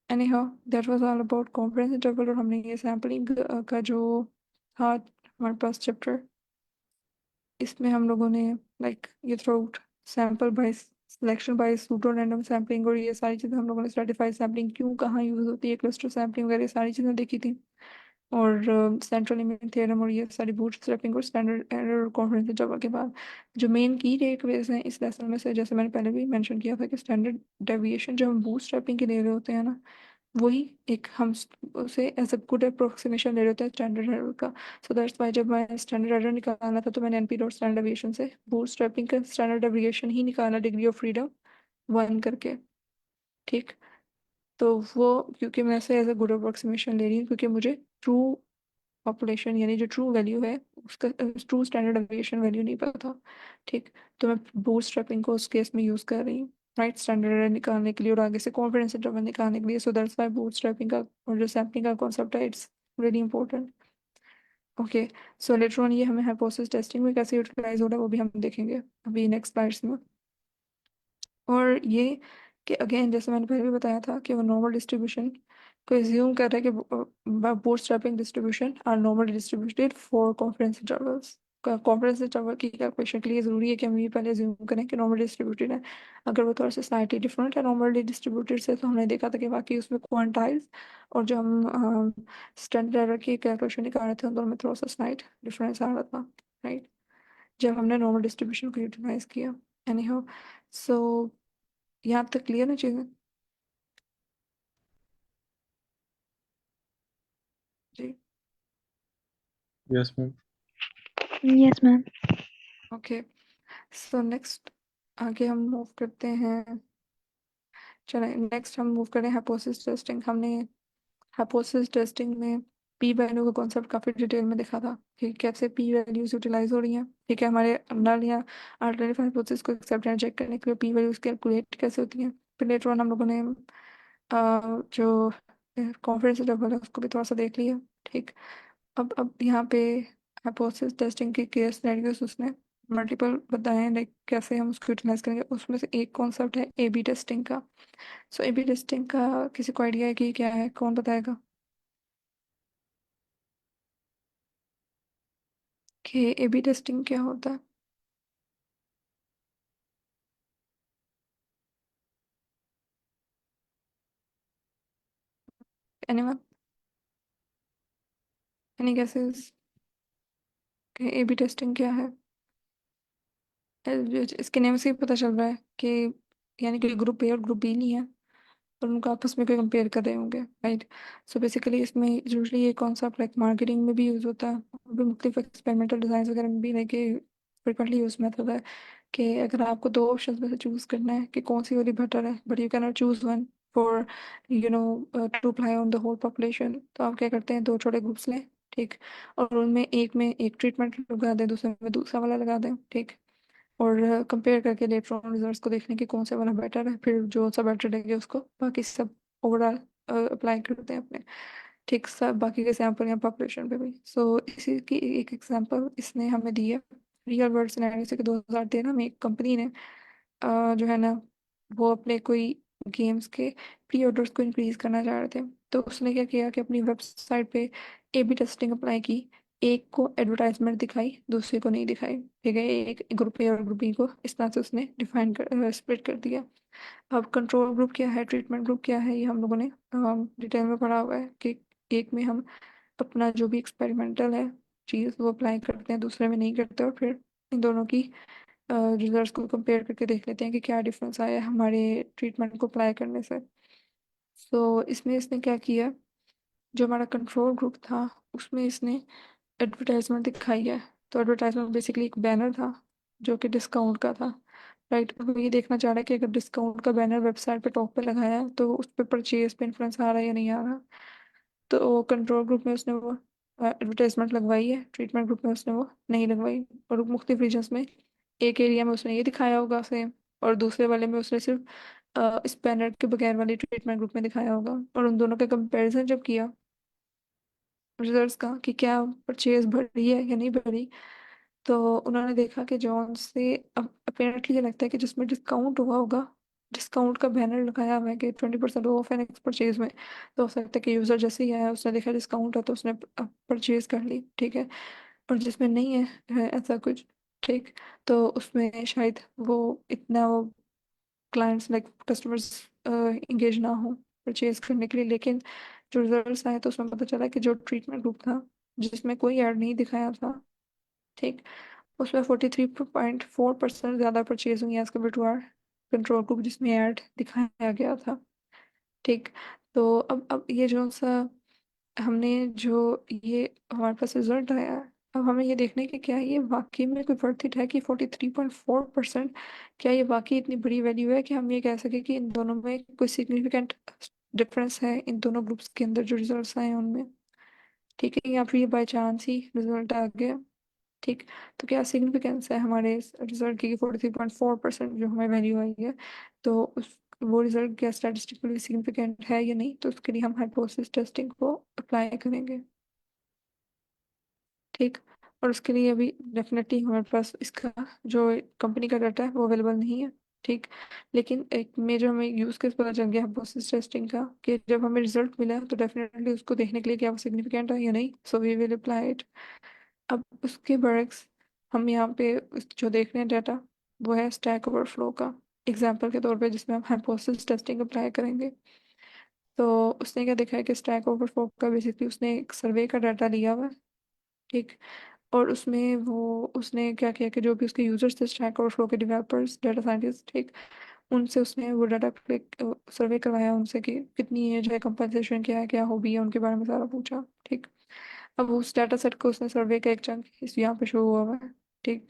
Any how that was all about confidence interval. और हमने ये सैम्पलिंग का जो था हमारे पास चैप्टर, इसमें हम लोगों ने लाइक ये through sample by selection by pseudo random sampling और ये सारी चीज़ें हम लोगों ने स्ट्रेटिफाइड सैम्पलिंग क्यों कहाँ यूज़ होती है, क्लस्टर सैम्पलिंग वगैरह सारी चीज़ें देखी थी। और सेंट्रल लिमिट थ्योरम और ये सारी बूटस्ट्रैपिंग और स्टैंडर्ड एरर और कॉन्फिडेंस इंटरवल के बाद जो मेन की टेकअवेज हैं इस लेसन में से, जैसे मैंने पहले भी मेंशन किया था कि स्टैंडर्ड डेविएशन जो हम बूटस्ट्रैपिंग के ले रहे होते हैं ना, वही एक हम उसे एज अ गुड अप्रोक्सीमेशन ले रहे होते हैं स्टैंडर्ड एरर का। सो दैट्स वाई जब मैं स्टैंडर्ड एरर निकालना था तो मैंने एनपी डॉट स्टैंडर्ड डेविएशन से बूटस्ट्रैपिंग का स्टैंडर्ड डेविएशन ही निकाला, डिग्री ऑफ फ्रीडम 1 करके। ठीक, तो वो क्योंकि मैं इसे एज अ गुड अप्रोक्सीमेशन ले रही हूँ क्योंकि मुझे ट्रू पॉपुलेशन यानी जो ट्रू वैल्यू है उसका ट्रू स्टैंडर्ड डेविएशन वैल्यू नहीं पता। ठीक, तो मैं बूटस्ट्रैपिंग को उस केस में यूज़ कर रही हूँ, राइट, स्टैंडर्ड एरर निकालने के लिए और आगे से कॉन्फिडेंस इंटरवल निकालने के लिए। सो दैट्स व्हाई बूटस्ट्रैपिंग का और जो सैम्पलिंग का कॉन्सेप्ट है it's really important. Okay, so later on ये हमें हाइपोथेसिस टेस्टिंग में कैसे यूटिलाइज हो रहा है वो भी हम देखेंगे अभी नेक्स्ट स्लाइड्स में। और ये कि अगेन जैसे मैंने पहले भी बताया था कि वो नॉर्मल डिस्ट्रीब्यूशन को एज्यूम कर रहे हैं कि bootstrapping distribution are normal distributed for confidence intervals. Confidence interval की कैलकुलेशन के लिए ज़रूरी है कि हम ये पहले एज्यूम करें कि नॉर्मल डिस्ट्रीब्यूटेड है। अगर वो थोड़ा सा स्लाइटली डिफरेंट है नॉर्मली डिस्ट्रीब्यूटेड से तो हमने देखा था कि बाकी उसमें क्वांटाइल्स और जो हम स्टैंडर्ड एरर की कैलकुलेशन निकाल रहे थे उन दोनों में थोड़ा सा स्लाइट डिफरेंस आ रहा था, राइट, जब हमने नॉर्मल डिस्ट्रीब्यूशन को यूटिलाइज किया। एनी हाउ, सो यहाँ तक क्लियर है चीज़ें? जी, yes ma'am. Yes ma'am. Okay. So next आगे हम मूव करते हैं। चलें नेक्स्ट हम मूव करें हाइपोथेसिस टेस्टिंग। हमने हाइपोथेसिस टेस्टिंग में पी वैल्यू का कॉन्सेप्ट काफ़ी डिटेल में देखा था कि कैसे पी वैल्यूज यूटिलाइज हो रही हैं। ठीक है, हमारे नल या अल्टरनेटिव हाइपोथेसिस को एक्सेप्ट या रिजेक्ट करने के लिए पी वैल्यूज कैलकुलेट कैसे होती हैं। फिर लेटर ऑन हम लोगों ने जो कॉन्फिडेंस लेवल है उसको भी थोड़ा सा देख लिया। ठीक, अब यहाँ पे हाइपोथेसिस टेस्टिंग के केस सिनेरियोस उसने मल्टीपल बताए हैं, लाइक कैसे हम उसको यूटिलाइज करेंगे। उसमें से एक कॉन्सेप्ट है ए बी टेस्टिंग का। सो ए बी टेस्टिंग का किसी को आइडिया है कि क्या है, कौन बताएगा कि ए बी टेस्टिंग क्या होता है? एनीवन, एनी गेसेस कि ए बी टेस्टिंग क्या है? इसके नेम से ही पता चल रहा है कि यानी कि ग्रुप ए और ग्रुप बी नहीं है और उनको आपस में कोई कंपेयर कर रहे होंगे, राइट। सो बेसिकली इसमें यूजली ये कॉन्सेप्ट लाइक मार्केटिंग में भी यूज़ होता है और भी मुख्तलिफ एक्सपेरिमेंटल डिज़ाइन वगैरह में भी लाइक फ्रिक्वेंटली यूज मेथड है कि अगर आपको दो ऑप्शन में से चूज़ करना है कि कौन सी वाली बेटर है, but you can not choose one for to apply on the whole population, तो आप क्या करते हैं दो छोटे ग्रुप्स लें। ठीक, और उनमें एक में एक ट्रीटमेंट लगा दें, दूसरे में दूसरा वाला लगा दें। ठीक, और कंपेयर करके इलेक्ट्रॉन रिजल्ट्स को देखने की कौन सा वाला बेटर है, फिर जो सा बेटर लगे उसको बाकी सब ओवरऑल अप्लाई करते हैं अपने। ठीक, सब बाकी के सैंपल या पॉपुलेशन पे भी। सो इसी की एक एग्जांपल इसने हमें दी है रियल वर्ल्ड सिनेरियो से कि 2013 में एक कंपनी ने जो है ना वो अपने कोई गेम्स के प्री ऑर्डर्स को इंक्रीज करना चाह रहे थे। तो उसने क्या किया कि अपनी वेबसाइट पे ए बी टेस्टिंग अप्लाई की। एक को एडवर्टाइजमेंट दिखाई, दूसरे को नहीं दिखाई। ठीक है, एक ग्रुप ए और ग्रुप बी को इस तरह से उसने डिफाइन कर स्प्लिट कर दिया। अब कंट्रोल ग्रुप क्या है, ट्रीटमेंट ग्रुप क्या है, ये हम लोगों ने डिटेल में पढ़ा हुआ है कि एक में हम अपना जो भी एक्सपेरिमेंटल है चीज़ वो अप्लाई करते हैं, दूसरे में नहीं करते, और फिर इन दोनों की रिजल्ट्स को कंपेयर करके देख लेते हैं कि क्या डिफरेंस आया है हमारे ट्रीटमेंट को अप्लाई करने से। सो इसमें इसने क्या किया, जो हमारा कंट्रोल ग्रुप था उसमें इसने एडवर्टाइजमेंट दिखाई है। तो एडवर्टाइजमेंट बेसिकली एक बैनर था जो कि डिस्काउंट का था। राइट, और वो ये देखना चाह रहा है कि अगर डिस्काउंट का बैनर वेबसाइट पे टॉप पे लगाया है तो उस पर परचेज पे इन्फ्लुएंस आ रहा है या नहीं आ रहा। तो कंट्रोल ग्रुप में उसने वो एडवर्टाइजमेंट लगवाई है, ट्रीटमेंट ग्रुप में उसने वो नहीं लगवाई। और मुख्तलिफ रीजन्स में एक एरिया में उसने ये दिखाया होगा सेम, और दूसरे वाले में उसने सिर्फ इस बैनर के बगैर वाली ट्रीटमेंट ग्रुप में दिखाया होगा। और उन दोनों का कंपैरिजन जब किया रिजल्ट्स का कि क्या परचेज बढ़ी है या नहीं बढ़ी, तो उन्होंने देखा कि जॉन से अपेरेंटली ये लगता है कि जिसमें डिस्काउंट हुआ होगा, डिस्काउंट का बैनर लगाया हुआ है कि 20% ऑफ एन नेक्स्ट परचेज में, तो हो सकता है कि यूज़र जैसे ही आया उसने देखा डिस्काउंट है तो उसने परचेज कर ली। ठीक है, और जिसमें नहीं है ऐसा कुछ, ठीक, तो उसमें शायद वो इतना वो क्लाइंट्स लाइक कस्टमर्स इंगेज ना हो परचेज करने के लिए। लेकिन जो रिजल्ट्स आए तो उसमें पता चला कि जो ट्रीटमेंट ग्रुप था जिसमें कोई ऐड नहीं दिखाया था, ठीक, उसमें 43.4% ज़्यादा परचेज हुई as compare to our control group जिसमें ऐड दिखाया गया था। ठीक, तो अब ये जो सा हमने जो ये हमारे पास रिजल्ट आया है, अब हमें ये देखना है कि क्या ये वाकई में कोई वर्थ इट है कि 43.4%, क्या ये वाकई इतनी बड़ी वैल्यू है कि हम ये कह सके कि इन दोनों में कोई सिग्निफिकेंट डिफरेंस है इन दोनों ग्रुप्स के अंदर जो रिजल्ट्स आए हैं उनमें। ठीक है, या फिर ये बाई चांस ही रिजल्ट आ गया। ठीक, तो क्या सिग्निफिकेंस है हमारे रिजल्ट की 43.4% जो हमें वैल्यू आई है, तो उस वो रिजल्ट क्या स्टैटिस्टिकली सिग्निफिकेंट है या नहीं, तो उसके लिए हम हाइपोथेसिस टेस्टिंग को अप्लाई करेंगे। ठीक, और उसके लिए अभी डेफिनेटली हमारे पास इसका जो कंपनी का डाटा है वो अवेलेबल नहीं है। ठीक, लेकिन एक में जो हमें यूज़ केस पता चल गया हाइपोथेसिस टेस्टिंग का कि जब हमें रिजल्ट मिला तो डेफिनेटली उसको देखने के लिए क्या वो सिग्निफिकेंट है या नहीं, so we will apply it. अब उसके बरक्स हम यहाँ पे जो देख रहे हैं डाटा वो है स्टैक ओवरफ्लो का एग्जाम्पल के तौर पे, जिसमें हम हाइपोथेसिस टेस्टिंग अप्लाई करेंगे। तो उसने क्या देखा है कि स्टैक ओवरफ्लो का बेसिकली उसने एक सर्वे का डाटा लिया हुआ है। ठीक, और उसमें वो उसने क्या किया कि जो भी उसके यूजर्स थे स्टैक ओवरफ्लो के डेवलपर्स डाटा साइंटिस्ट, ठीक, उनसे उसने वो डाटा क्लिक सर्वे करवाया उनसे कि कितनी एज है, कंपनसेशन क्या है, क्या हॉबी है, उनके बारे में सारा पूछा। ठीक, अब उस डाटा सेट को उसने सर्वे का एक चंक इस यहाँ पे शो हुआ हुआ है। ठीक,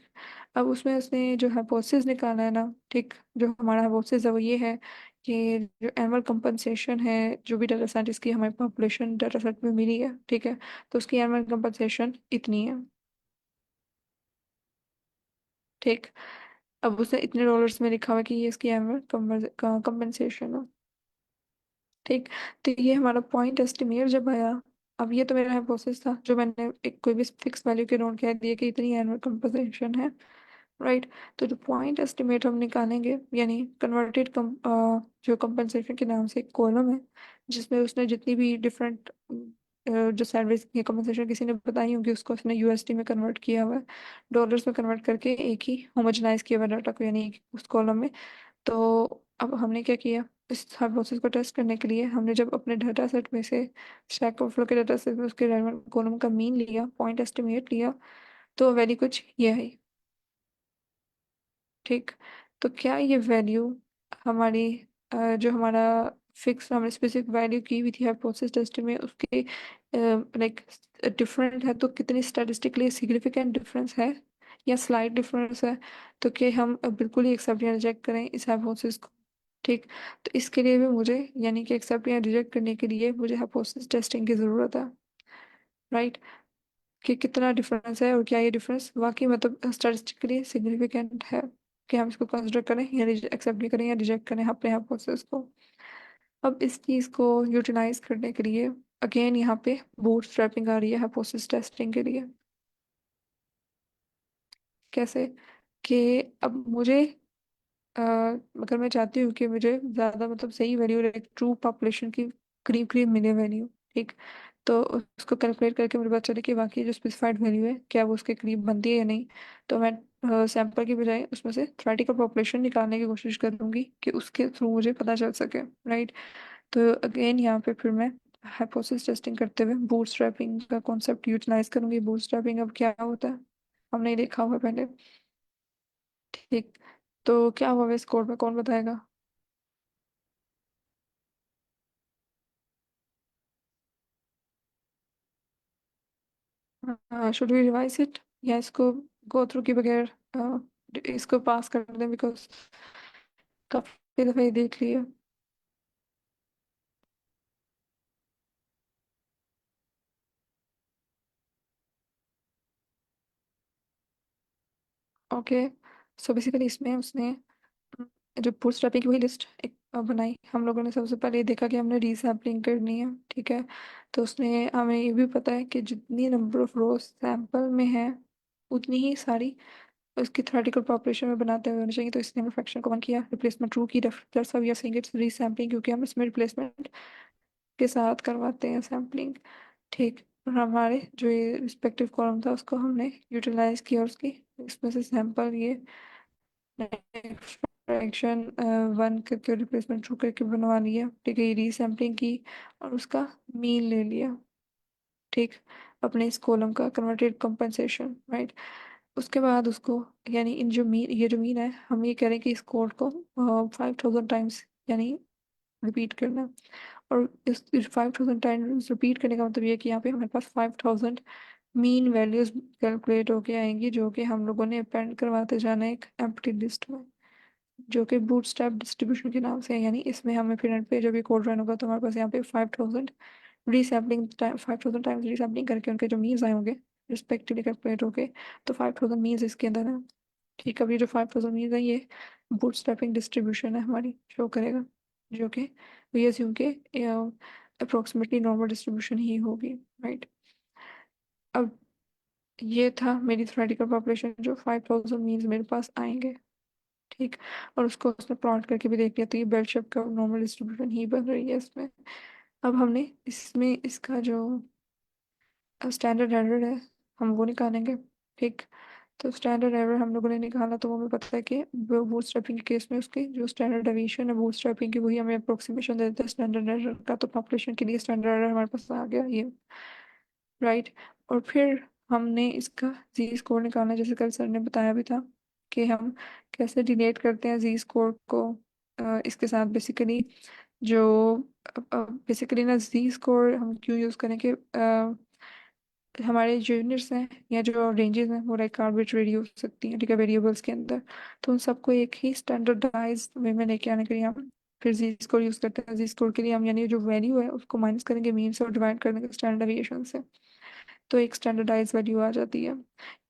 अब उसमें उसने जो हाइपोथेसिस निकाला है ना, ठीक, जो हमारा हाइपोथेसिस है वो ये है कि जो एनुअल कंपनसेशन है जो भी डाटा साइंटिस्ट की हमारी पॉपुलेशन डाटा सेट में मिली है, ठीक है, तो उसकी एनुअल कंपनसेशन इतनी है। ठीक, अब उसने इतने डॉलर्स में लिखा हुआ है कि ये इसकी एनुअल कंपनसेशन है। ठीक, तो ये हमारा पॉइंट एस्टिमेट जब आया, अब ये तो मेरा हाइपोथेसिस था जो मैंने एक कोई भी फिक्स वैल्यू के नोट कह दिया कि इतनी एनुअल कंपनसेशन है। राइट, तो जो पॉइंट एस्टिमेट हम निकालेंगे यानी कन्वर्टेड जो कंपनसेशन के नाम से एक कॉलम है जिसमें उसने जितनी भी डिफरेंट जो सैलरीज की कंपनसेशन किसी ने बताई होगी उसको उसने यूएसडी में कन्वर्ट किया हुआ है, डॉलर्स में कन्वर्ट करके एक ही होमोजेनाइज किया हुआ डाटा को यानी उस कॉलम में। तो अब हमने क्या किया, इस हाइपोथेसिस को टेस्ट करने के लिए हमने जब अपने डाटा सेट में से स्टैक ओवरफ्लो के डाटा सेट में उसके रेलेवेंट कॉलम का मीन लिया, पॉइंट एस्टिमेट लिया, तो वैल्यू कुछ ये है। ठीक, तो क्या ये वैल्यू हमारी जो हमारा फिक्स हमने स्पेसिफिक वैल्यू की हुई थी हाइपोथेसिस टेस्ट में उसके लाइक डिफरेंट है, तो कितनी स्टैटिस्टिकली सिग्निफिकेंट डिफरेंस है या स्लाइट डिफरेंस है, तो कि हम बिल्कुल ही एक्सेप्ट या रिजेक्ट करें इस हाइपोथेसिस को। ठीक, तो इसके लिए भी मुझे यानी कि एक्सेप्ट या रिजेक्ट करने के लिए मुझे हाइपोथेसिस टेस्टिंग की ज़रूरत है। राइट, कि कितना डिफरेंस है और क्या ये डिफरेंस वाकई मतलब स्टैटिस्टिकली सिग्निफिकेंट है कि हम इसको कंसिडर करें या एक्सेप्ट भी करें या रिजेक्ट करें अपने हाइपोथेसिस को। अब इस चीज़ को यूटिलाइज करने के लिए अगेन यहाँ पे बूटस्ट्रैपिंग आ रही है हाइपोथेसिस टेस्टिंग के लिए। कैसे, कि अब मुझे अगर मैं चाहती हूँ कि मुझे ज़्यादा मतलब सही वैल्यू, लाइक ट्रू पॉपुलेशन की करीब करीब मिले वैल्यू, ठीक, तो उसको कैलकुलेट करके मुझे पता चले कि बाकी जो स्पेसिफाइड वैल्यू है क्या वो उसके करीब बनती है या नहीं, तो मैं सैंपल की बजाय उसमें से थ्योरेटिकल पॉपुलेशन निकालने की कोशिश करूंगी कि उसके थ्रू मुझे पता चल सके, राइट। तो अगेन यहाँ पे फिर मैं हाइपोथेसिस टेस्टिंग करते हुए बूटस्ट्रैपिंग का कॉन्सेप्ट यूटिलाइज करूंगी। बूटस्ट्रैपिंग अब क्या होता है, हमने ये देखा हुआ है पहले, ठीक। तो क्या हुआ इस कोड में, कौन बताएगा? शुड वी रिवाइज इट, या इसको गो थ्रू के बगैर इसको पास कर दें, बिकॉज काफी दफा ये देख लिया। ओके, सो बेसिकली इसमें उसने जो बूटस्ट्रैपिंग की वही लिस्ट एक बनाई। हम लोगों ने सबसे पहले ये देखा कि हमने रीसैम्पलिंग करनी है, ठीक है। तो उसने हमें ये भी पता है कि जितनी नंबर ऑफ रोज सैंपल में है उतनी ही सारी उसकी थ्योरेटिकल पॉपुलेशन में बनाते हुए होने चाहिए। तो इसने हमने फ्रैक्शन को वन किया, रिप्लेसमेंट ट्रू की, that's how we are saying it's resampling, क्योंकि हम इसमें रिप्लेसमेंट के साथ करवाते हैं सैम्पलिंग, ठीक। और हमारे जो ये रिस्पेक्टिव कॉलम था उसको हमने यूटिलाइज किया, और उसकी इसमें से सैंपल ये फ्रैक्शन वन करके रिप्लेसमेंट ट्रू करके बनवा लिया, ठीक है। ये रीसैम्पलिंग की और उसका मीन ले लिया, ठीक, अपने इस कॉलम का कन्वर्टेड कंपनसेशन, राइट। उसके बाद उसको, यानी इन जो मीन, ये जो मीन है, हम ये कह रहे हैं कि इस कोड को 5000 टाइम्स यानी रिपीट करना है। और इस 5000 टाइम्स रिपीट करने का मतलब ये है कि यहाँ पे हमारे पास 5000 मीन वैल्यूज कैलकुलेट होके आएंगी, जो कि हम लोगों ने अपेंड करवाते जाना है एक एम्प्टी लिस्ट में, जो कि बूटस्ट्रैप डिस्ट्रीब्यूशन के नाम से है। यानी इसमें हमें फिर एंड पे जब ये कोड रन होगा तो हमारे पास यहाँ पे 5000 रीसैम्पलिंग टाइम, 5000 टाइम्स रीसैम्पलिंग करके उनके जो मीन्स आए होंगे रिस्पेक्टिवली कैलकुलेट होके, तो 5000 मीन्स इसके अंदर है, ठीक। अब ये जो 5000 मीन्स है ये बूटस्ट्रैपिंग डिस्ट्रीब्यूशन है हमारी, शो करेगा, जो कि वी अज्यूम के अप्रोक्सीमेटली नॉर्मल डिस्ट्रीब्यूशन ही होगी, राइट। अब ये था मेरी थ्योरेटिकल पॉपुलेशन, जो 5000 मीन्स मेरे पास आएंगे, ठीक। और उसको उसने प्लॉट करके भी देख लिया, तो ये बेल शेप का नॉर्मल डिस्ट्रीब्यूशन ही बन रही है इसमें। अब हमने इसमें इसका जो स्टैंडर्ड एरर है हम वो निकालेंगे, ठीक। तो स्टैंडर्ड एरर हम लोगों ने निकाला, तो वो हमें पता है कि बूटस्ट्रैपिंग के केस में उसकी जो स्टैंडर्ड डेविएशन है बूटस्ट्रैपिंग की, वही हमें अप्रोक्सीमेशन देता है स्टैंडर्ड एरर का। तो पॉपुलेशन के लिए स्टैंडर्ड एरर हमारे पास आ गया ये, राइट। और फिर हमने इसका जी स्कोर निकालना है, जैसे कल सर ने बताया भी था कि हम कैसे रिलेट करते हैं जी स्कोर को इसके साथ। बेसिकली जो बेसिकली ना जी स्कोर हम क्यों यूज़ करें कि हमारे जो यूनिट्स हैं या जो रेंजेस हैं वो लाइक आर्बिट्रेरी हो सकती हैं, ठीक है, वेरिएबल्स के अंदर। तो उन सबको एक ही स्टैंडर्डाइज वे में लेके आने के लिए हम फिर जी स्कोर यूज़ करते हैं। जी स्कोर के लिए हम यानी जो वैल्यू है उसको माइनस करेंगे मीन से और डिवाइड कर देंगे स्टैंडर्ड डेविएशन से, तो एक स्टैंडर्डाइज वैल्यू आ जाती है।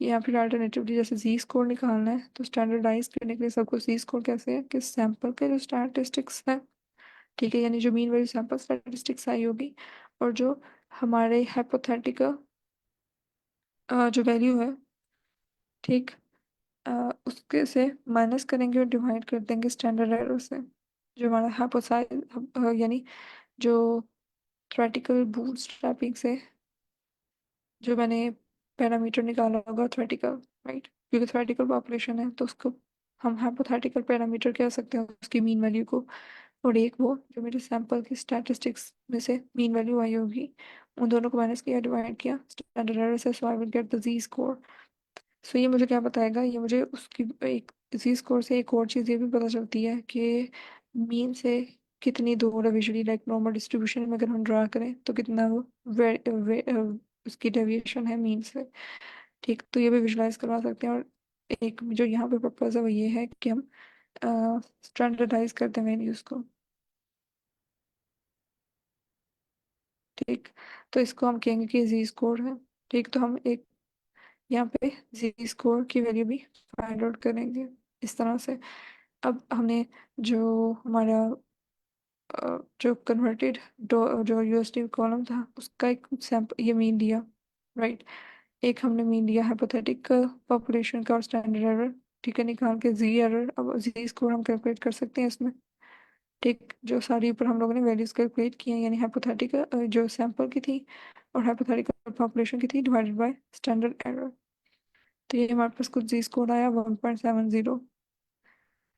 या फिर अल्टरनेटिवली जैसे जी स्कोर निकालना है तो स्टैंडर्डाइज करने के लिए सबको जी स्कोर कैसे है कि सैंपल के जो स्टैटिस्टिक्स है, ठीक है, यानी जो मीन वैल्यू सैंपल स्टैटिस्टिक्स आई होगी, और जो हमारे हाइपोथेटिकल जो वैल्यू है, ठीक, उसके से माइनस करेंगे और डिवाइड कर देंगे स्टैंडर्ड एरर से। जो हमारा हाइपोथेसिस यानी जो थ्योरेटिकल बूटस्ट्रैपिंग से जो मैंने पैरामीटर निकाला होगा थ्योरेटिकल, राइट, क्योंकि थ्योरेटिकल पॉपुलेशन है तो उसको हम हाइपोथेटिकल पैरामीटर कह सकते हैं उसकी मीन वैल्यू को। और एक वो जो मेरे सैंपल की स्टैटिस्टिक्स में से मीन वैल्यू आई होगी, उन दोनों को माइनस किया, डिवाइड किया स्टैंडर्ड एरर से, so I will get the Z score. So ये मुझे क्या बताएगा, ये मुझे उसकी एक जी स्कोर से एक और चीज़ ये भी पता चलती है कि मीन से कितनी दूर है विजुअली, लाइक नॉर्मल डिस्ट्रीब्यूशन में अगर हम ड्रा करें तो कितना वो उसकी डेविएशन है मीन से, ठीक। तो ये भी विजुलाइज करवा सकते हैं। और एक जो यहाँ पे पर्पज है वो ये है कि हम स्टैंडर्डाइज करते हैं वैल्यूज को, ठीक। तो इसको हम कहेंगे कि जी स्कोर है, ठीक। तो हम एक यहाँ पे जी स्कोर की वैल्यू भी फाइंड आउट करेंगे इस तरह से। अब हमने जो हमारा जो कन्वर्टेड जो यूएसडी कॉलम था उसका एक सैंपल ये मीन लिया, राइट। एक हमने मीन लिया हाइपोथेटिकल पॉपुलेशन का और स्टैंडर्ड एरर, ठीक है, निकाल के जी एरर, अब जी स्कोर हम कैलकुलेट कर सकते हैं इसमें। ठीक, जो सारी ऊपर हम लोगों ने वैल्यूज कैलकुलेट की हैं, यानी हाइपोथेटिकल जो सैंपल की थी और हाइपोथेटिकल पॉपुलेशन की थी, डिवाइडेड बाय स्टैंडर्ड एरर। तो ये हमारे पास कुछ जी स्कोर आया 1.70।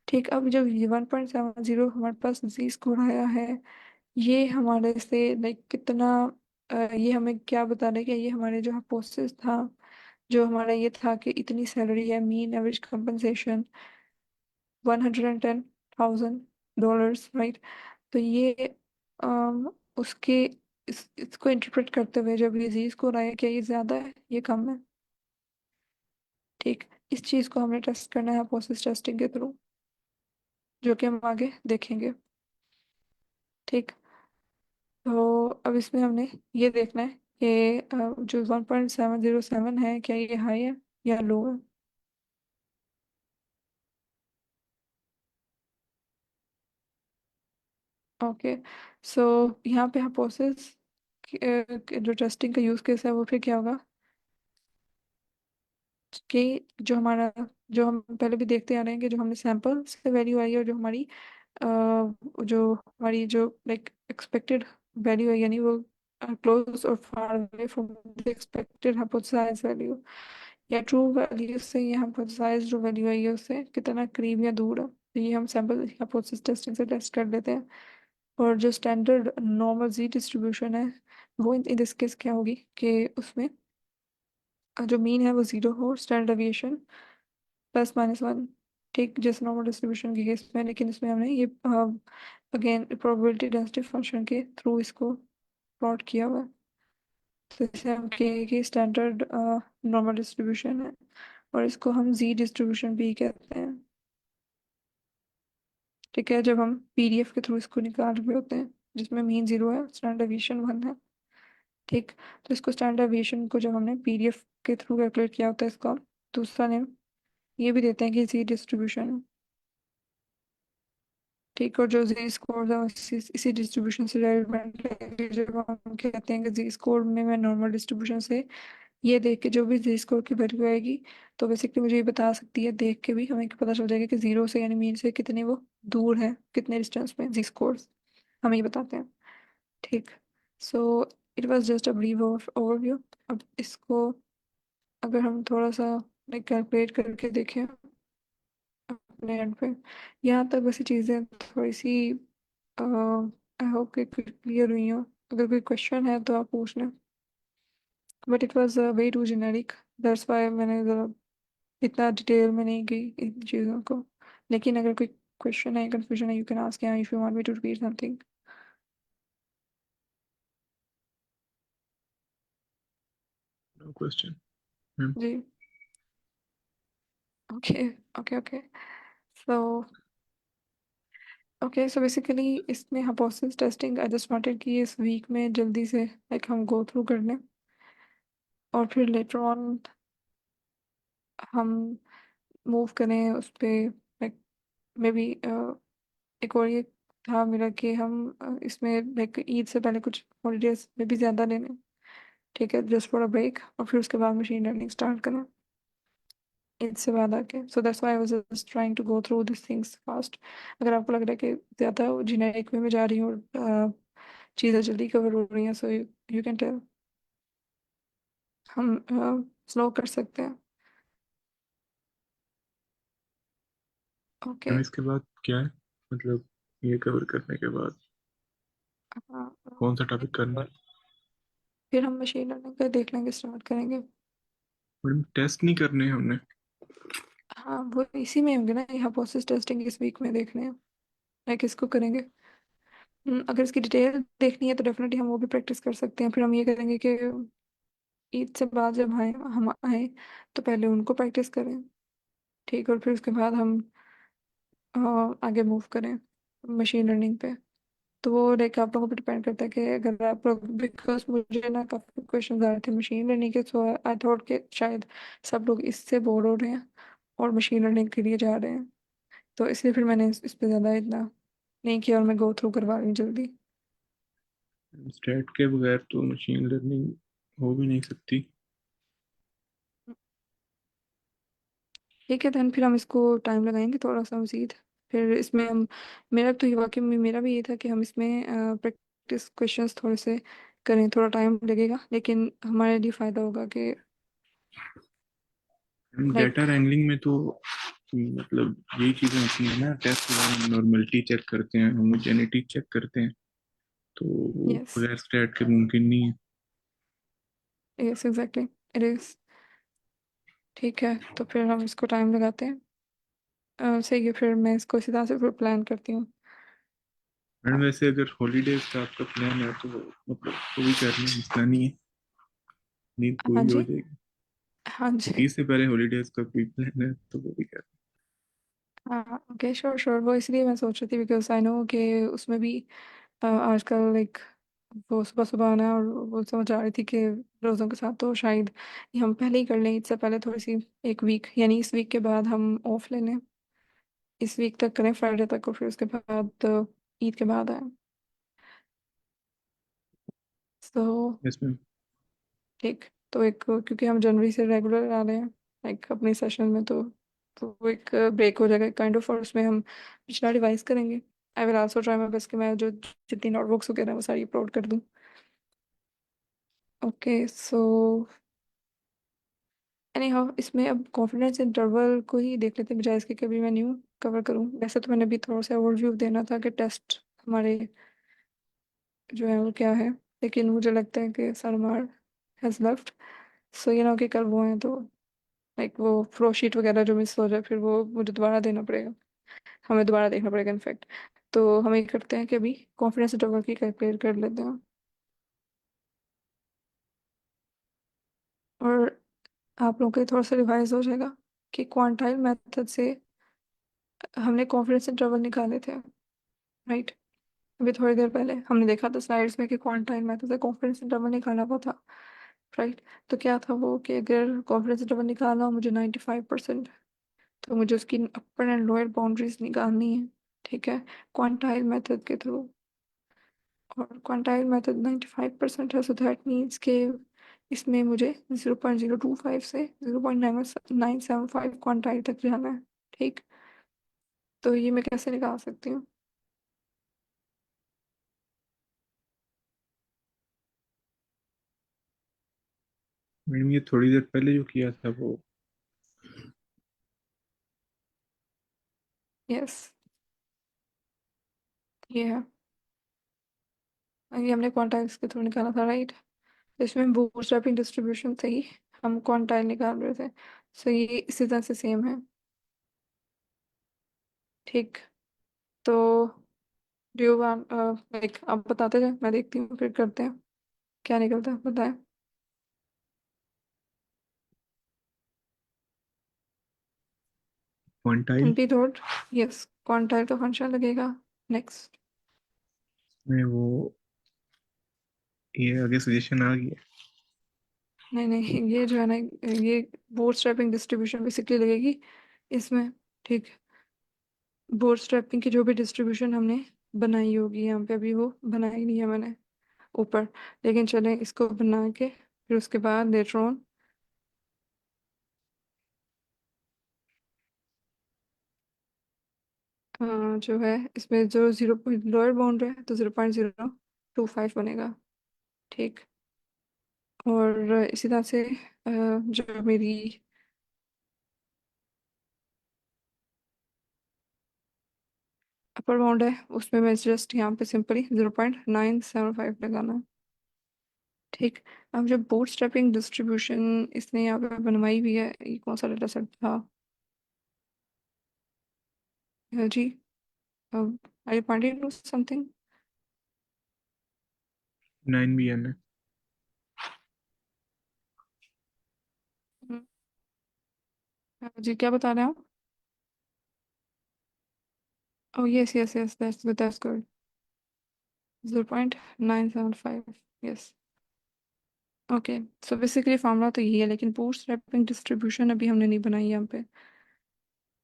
ठीक, अब जब ये 1.70 हमारे पास जी स्कोर आया है, ये हमारे से लाइक कितना ये हमें क्या बता रहा है कि ये हमारे जो हाइपोथेसिस था, जो हमारा ये था कि इतनी सैलरी है, मीन एवरेज कंपनसेशन $110,000, राइट। तो ये उसके इसको इंटरप्रेट करते हुए जब ये जी स्कोर आया, क्या ये ज़्यादा है, ये कम है? ठीक, इस चीज़ को हमने टेस्ट करना है हाइपोथेसिस टेस्टिंग के थ्रू, जो कि हम आगे देखेंगे। ठीक, तो अब इसमें हमने ये देखना है कि जो 1.707 है, क्या ये हाई है या लो है। ओके, सो यहाँ पे हाइपोथेसिस जो टेस्टिंग का यूज़ केस है वो फिर क्या होगा कि जो हम पहले भी देखते आ रहे हैं कि जो हमने सैंपल से वैल्यू आई है और जो हमारी जो लाइक एक्सपेक्टेड वैल्यू है, यानी वो क्लोज और far away from the expected hypothesised value, या ट्रू वैल्यू से ये हाइपोथेसाइज जो वैल्यू आई है उससे कितना करीब या दूर है। तो ये हम सैंपल हाइपोथेसिस टेस्टिंग से टेस्ट कर लेते हैं। और जो स्टैंडर्ड नॉर्मल जी डिस्ट्रीब्यूशन है, वो इन दिस केस क्या होगी कि उसमें जो मीन है वो जीरो हो, स्टैंडर्ड डेविएशन +-1। ठीक, जैसे नॉर्मल डिस्ट्रीब्यूशन के केस में, लेकिन इसमें हमने ये अगेन प्रोबेबिलिटी डेंसिटी फंक्शन के थ्रू इसको प्लॉट किया हुआ है। तो इसे हम कहेंगे कि स्टैंडर्ड नॉर्मल डिस्ट्रीब्यूशन है, और इसको हम जी डिस्ट्रीब्यूशन भी कहते हैं। ठीक है, जब हम पीडीएफ के थ्रू इसको निकाल रहे होते हैं, जिसमें मीन जीरो है, स्टैंडर्ड डेविएशन 1 है। ठीक, तो इसको स्टैंडर्ड डेविएशन को जब हमने पीडीएफ के थ्रू कैलकुलेट किया होता है, इसका हम दूसरा नेम ये भी देते हैं कि जी डिस्ट्रीब्यूशन है। ठीक, और जो जी स्कोर है इसी डिस्ट्रीब्यूशन से रिलेवेंट है। जब हम कहते हैं कि जी स्कोर में मैं नॉर्मल डिस्ट्रीब्यूशन से ये देख के जो भी जी स्कोर की वैल्यू आएगी, तो बेसिकली मुझे ये बता सकती है, देख के भी हमें पता चल जाएगा कि जीरो से यानी मीन से कितने वो दूर है, कितने डिस्टेंस में जी स्कोर हमें ये बताते हैं। ठीक, so it was just a brief overview. अब इसको अगर हम थोड़ा सा लाइक कैलकुलेट करके देखें अपने एंड पे, यहाँ तक वैसी चीज़ें थोड़ी सी आई होप कि क्लियर हुई हो। अगर कोई क्वेश्चन है तो आप पूछ लें, but it was way too generic, that's why मैंने ज़रा इतना डिटेल में नहीं गई इन चीज़ों को। लेकिन अगर कोई क्वेश्चन है, कंफ्यूजन है, you can ask if you want me to repeat something. No question ma'am. जी, okay okay okay. So okay, so basically इसमें hypothesis testing I just wanted कि इस वीक में जल्दी से लाइक हम गो थ्रू कर लें, और फिर लेटर ऑन हम मूव करें उस पे, लाइक मे बी एक और ये था मेरा कि हम इसमें लाइक ईद से पहले कुछ हॉलीडेज में भी ज़्यादा ले लें। ठीक है, जस्ट फॉर अ ब्रेक, और फिर उसके बाद मशीन लर्निंग स्टार्ट करें ईद से बाद आके। So that's why I was just trying to go through this things fast. अगर आपको लग रहा है कि ज़्यादा जेनेरिक वे में जा रही हूँ और चीज़ें जल्दी कवर हो रही हैं, सो यू कैन टेल, हम स्लो कर सकते हैं। ओके, मैम इसके बाद क्या है, मतलब ये कवर करने के बाद हाँ, कौन सा टॉपिक करना है? फिर हम मशीन लर्निंग का देख लेंगे, स्टार्ट करेंगे। मैडम टेस्ट नहीं करने हमने? हाँ, वो इसी में होंगे ना, यहाँ प्रोसेस टेस्टिंग इस वीक में देखने हैं, लाइक इसको करेंगे। अगर इसकी डिटेल देखनी है तो डेफिनेटली हम वो भी प्रैक्टिस कर सकते हैं। फिर हम ये करेंगे कि ईद से बाद जब हम आए तो पहले उनको प्रैक्टिस करें। ठीक, और फिर उसके बाद हम अ, आगे मूव करें मशीन लर्निंग पे। तो वो लाइक आप लोगों पर डिपेंड करता है कि अगर आप लोग, बिकॉज मुझे ना काफ़ी क्वेश्चन आ रहे थे मशीन लर्निंग के, सो आई थॉट कि शायद सब लोग इससे बोर हो रहे हैं और मशीन लर्निंग के लिए जा रहे हैं, तो इसलिए फिर मैंने इस पे ज़्यादा इतना नहीं किया और मैं गो थ्रू करवा रही हूँ जल्दी। स्टेट के बगैर तो मशीन लर्निंग हो भी नहीं सकती। ठीक है देन फिर हम इसको टाइम लगाएंगे थोड़ा सा मजीद। फिर इसमें हम, मेरा तो ये वाकई में मेरा भी ये था कि हम इसमें प्रैक्टिस क्वेश्चंस थोड़े से करें, थोड़ा टाइम लगेगा लेकिन हमारे लिए फ़ायदा होगा कि डेटा लाइक। रैंगलिंग में तो मतलब यही चीजें होती हैं ना, टेस्ट नॉर्मलिटी चेक करते हैं, होमोजेनिटी चेक करते हैं, तो वो यस, बगैर स्टैट के मुमकिन नहीं है। Yes exactly, it is. ठीक है तो फिर हम इसको टाइम लगाते हैं। सही है, फिर मैं इसको इसी तरह से फिर प्लान करती हूँ। मैडम वैसे अगर हॉलीडेज का आपका प्लान है तो मतलब वो भी करना, मसला नहीं है, नींद हाँ पूरी हो जी। जाएगी। हाँ जी। छुट्टी से पहले हॉलीडेज का कोई प्लान है तो वो भी करना। हाँ ओके श्योर श्योर, वो इसलिए मैं सोच रही थी बिकॉज आई नो कि उसमें भी आजकल लाइक वो सुबह सुबह आना है और वो समझ आ रही थी कि रोज़ों के साथ तो शायद ये हम पहले ही कर लें, इससे पहले थोड़ी सी एक वीक यानी इस वीक के बाद हम ऑफ ले लें, इस वीक तक करें फ्राइडे तक और फिर उसके बाद ईद के बाद आए। तो इसमें ठीक, तो एक क्योंकि हम जनवरी से रेगुलर आ रहे हैं लाइक अपने सेशन में, तो वो एक ब्रेक हो जाएगा काइंड ऑफ, और उसमें हम पिछला रिवाइज करेंगे। I will also try my best कि मैं जो जितनी नोटबुक्स वगैरह हैं वो सारी अपलोड कर दूँ। ओके सो एनी हाउ इसमें अब कॉन्फिडेंस इंटरवल को ही देख लेते हैं बजाय इसके कि अभी मैं न्यू कवर करूँ। वैसे तो मैंने अभी थोड़ा सा ओवरव्यू देना था कि टेस्ट हमारे जो है वो क्या है, लेकिन मुझे लगता है कि सरमार हैज़ लेफ्ट, सो ये ना हो कि कल वो हैं तो लाइक वो फ्लो शीट वगैरह जो मिस हो जाए फिर वो मुझे दोबारा देना पड़ेगा, हमें दोबारा देखना पड़ेगा इनफैक्ट। तो हम ये करते हैं कि अभी कॉन्फिडेंस इंटरवल की कैलकुलेट कर लेते हैं। और आप लोगों के लिए थोड़ा सा रिवाइज हो जाएगा कि क्वांटाइल मेथड से हमने कॉन्फिडेंस इंटरवल निकाले थे, राइट। अभी थोड़ी देर पहले हमने देखा था स्लाइड्स में कि क्वांटाइल मेथड से कॉन्फिडेंस इंटरवल निकालना हुआ था, राइट। तो क्या था वो कि अगर कॉन्फिडेंस इंटरवल निकालना हो मुझे 95%, तो मुझे उसकी अपर एंड लोअर बाउंड्रीज निकालनी है, ठीक है, क्वांटाइल मेथड के थ्रू। और क्वांटाइल मेथड 95% है, सो दैट मीन्स के इसमें मुझे 0.025 से 0.975 क्वांटाइल तक जाना है, ठीक। तो ये मैं कैसे निकाल सकती हूँ? मैडम ये थोड़ी देर पहले जो किया था वो यस, ये है, ये हमने क्वांटाइल्स के थ्रू निकाला था, राइट। तो इसमें बूटस्ट्रैपिंग डिस्ट्रीब्यूशन से ही हम क्वांटाइल निकाल रहे थे, सो ये इसी तरह से सेम है, ठीक। तो डू यू वांट लाइक आप बताते जाए, मैं देखती हूँ फिर करते हैं क्या निकलता है, बताएं। Quantile NP dot, yes quantile का फंक्शन लगेगा। नेक्स्ट। में वो ये आगे सजेशन आ गया। नहीं नहीं, ये जो है ना, ये बूटस्ट्रैपिंग डिस्ट्रीब्यूशन बेसिकली लगेगी इसमें, ठीक। बूटस्ट्रैपिंग की जो भी डिस्ट्रीब्यूशन हमने बनाई होगी यहाँ पे, अभी वो बनाई नहीं है मैंने ऊपर, लेकिन चलें इसको बना के फिर उसके बाद लेटर ऑन जो है इसमें जो 0 लोअर बाउंड है तो 0.025 बनेगा, ठीक। और इसी तरह से जो मेरी अपर बाउंड है उसमें मैं जस्ट यहाँ पे सिंपली 0.975 लगाना है, ठीक। अब जो बूट स्ट्रैपिंग डिस्ट्रीब्यूशन इसने यहाँ पे बनवाई हुई है, ये कौन सा डेटा सेट था? जी, I you pointing to something? 9 BN है। जी क्या बता रहे हैं आप? Oh yes yes yes, that's good, 0.975, yes. Okay, so basically formula तो यही है, लेकिन बूट स्ट्रैपिंग डिस्ट्रीब्यूशन अभी हमने नहीं बनाई यहाँ पे,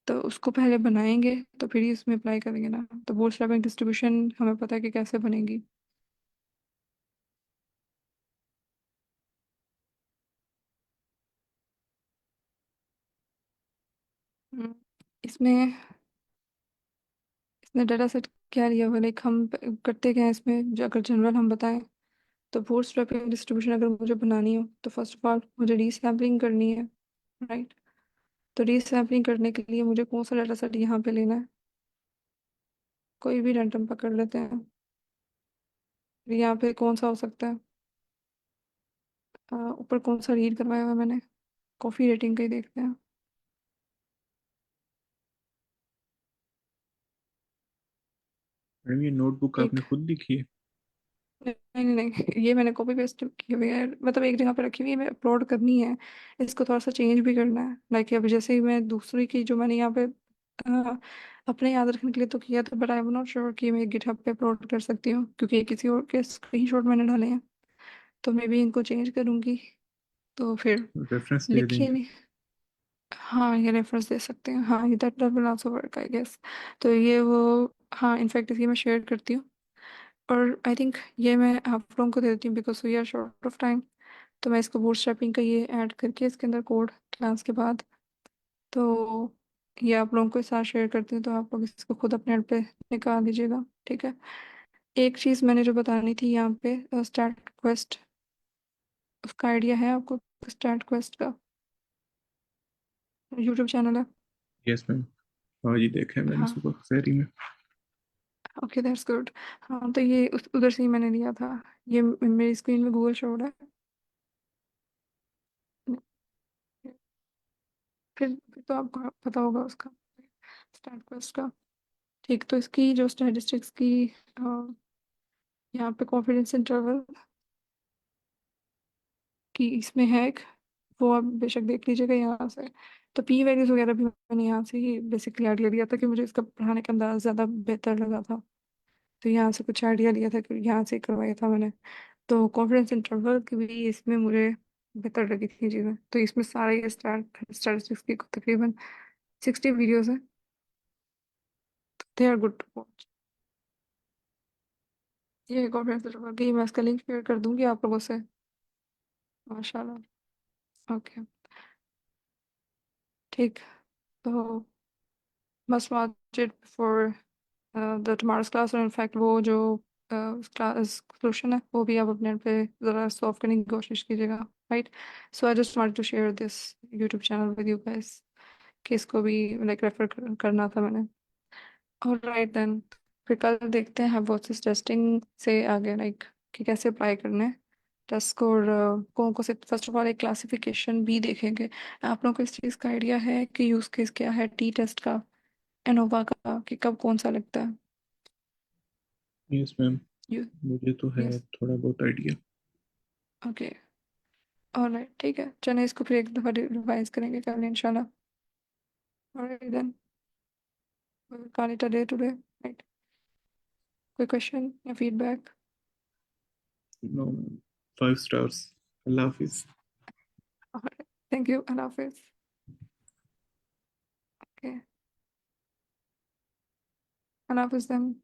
तो उसको पहले बनाएंगे तो फिर ही उसमें अप्लाई करेंगे ना। तो बूट स्ट्रैपिंग डिस्ट्रीब्यूशन हमें पता है कि कैसे बनेगी। इसमें इसने डाटा सेट क्या लिया हुआ, लाइक हम करते क्या है इसमें, जो अगर जनरल हम बताएं तो बूटस्ट्रैपिंग डिस्ट्रीब्यूशन अगर मुझे बनानी हो तो फर्स्ट ऑफ ऑल मुझे रीसैम्पलिंग करनी है, राइट। तो रीसैम्पलिंग करने के लिए मुझे कौन सा डाटा सेट यहाँ पे लेना है, कोई भी रैंडम पकड़ लेते हैं। यहाँ पे कौन सा हो सकता है, ऊपर कौन सा रीड करवाया हुआ है मैंने, कॉफ़ी रेटिंग का ही देखते हैं। मैडम ये नोटबुक एक आपने खुद लिखी है? नहीं नहीं नहीं, ये मैंने कॉपी पेस्ट की हुई है, मतलब एक जगह पे रखी हुई है, मैं अपलोड करनी है। इसको थोड़ा सा चेंज भी करना है, लाइक अभी जैसे ही मैं दूसरी की जो मैंने यहाँ पे अपने याद रखने के लिए तो किया था, but I am not sure कि मैं गिटहब पे अपलोड कर सकती हूँ क्योंकि ये किसी और के स्क्रीनशॉट मैंने डाले हैं। तो मैं भी इनको चेंज करूँगी, तो फिर रेफरेंस दे लिखिए देंगे। नहीं। हाँ ये रेफरेंस दे सकते हैं, हाँ ये that will also work I guess. तो ये वो, हाँ इनफैक्ट इसी में शेयर करती हूँ। और आई थिंक ये मैं आप लोगों को दे देती हूँ because we are short of time. तो मैं इसको बूटस्ट्रैपिंग का ये ऐड करके इसके अंदर कोड क्लास के बाद, तो ये आप लोगों के साथ शेयर करती हूँ, तो आप लोग इसको खुद अपने एंड पे निकाल दीजिएगा, ठीक है। एक चीज़ मैंने जो बतानी थी यहाँ पे, स्टार्ट क्वेस्ट, उसका आइडिया है आपको? स्टार्ट क्वेस्ट का यूट्यूब चैनल है। यस मैम, हाँ जी देखा है मैंने हाँ, सुबह फेरी में। Okay that's good. हाँ तो ये उधर से ही मैंने लिया था। ये मेरी स्क्रीन में गूगल शो रहा है। फिर तो आपको पता होगा उसका, स्टार्ट क्वेस्ट का। ठीक, तो इसकी जो स्टैटिस्टिक्स की यहाँ पे कॉन्फिडेंस इंटरवल की इसमें है एक, वो आप बेशक देख लीजिएगा यहाँ से। तो पी वैल्यूज वगैरह भी मैंने यहाँ से ही बेसिकली आइडिया लिया था कि मुझे इसका पढ़ाने का अंदाज ज़्यादा बेहतर लगा था। तो यहाँ से कुछ आइडिया लिया था कि यहाँ से करवाया था मैंने। तो कॉन्फिडेंस इंटरवल की भी इसमें मुझे बेहतर लगी थी चीज़ें। तो इसमें सारे स्टैटिस्टिक्स की तकरीबन 60 वीडियोस हैं, they are good to watch. ये कॉन्फिडेंस इंटरवल की मैं इसका लिंक शेयर कर दूंगी आप लोगों से, माशाल्लाह। ओके, ठीक। तो must watch it before the tomorrow's class, और इनफैक्ट वो जो क्लास सोल्यूशन है वो भी आप अपने पे ज़रा सॉल्व करने की कोशिश कीजिएगा, right. So I just wanted to share this YouTube channel with you guys, कि इसको भी लाइक रेफर करना था मैंने। और राइट देन, फिर कल देखते हैं हाइपोथेसिस टेस्टिंग से आगे, लाइक कि कैसे अप्लाई करना है टेस्ट को। और कौन कौन से, फर्स्ट ऑफ ऑल एक क्लासिफिकेशन भी देखेंगे। आप लोगों को इस चीज़ का आइडिया है कि यूज़ केस क्या है टी टेस्ट का, एनोवा का, कि कब कौन सा लगता है? यस मैम, यू मुझे तो है यस, थोड़ा बहुत आइडिया। ओके, ऑलराइट, ठीक है, चलिए इसको फिर एक दफ़ा रिवाइज करेंगे कल इंशाल्लाह। Alright then, call it a day today, right. कोई क्वेश्चन या फीडबैक? No, 5 stars. अल्लाह हाफिज। थैंक यू, अल्लाह हाफिज। ओके, अल्लाह हाफिज देन।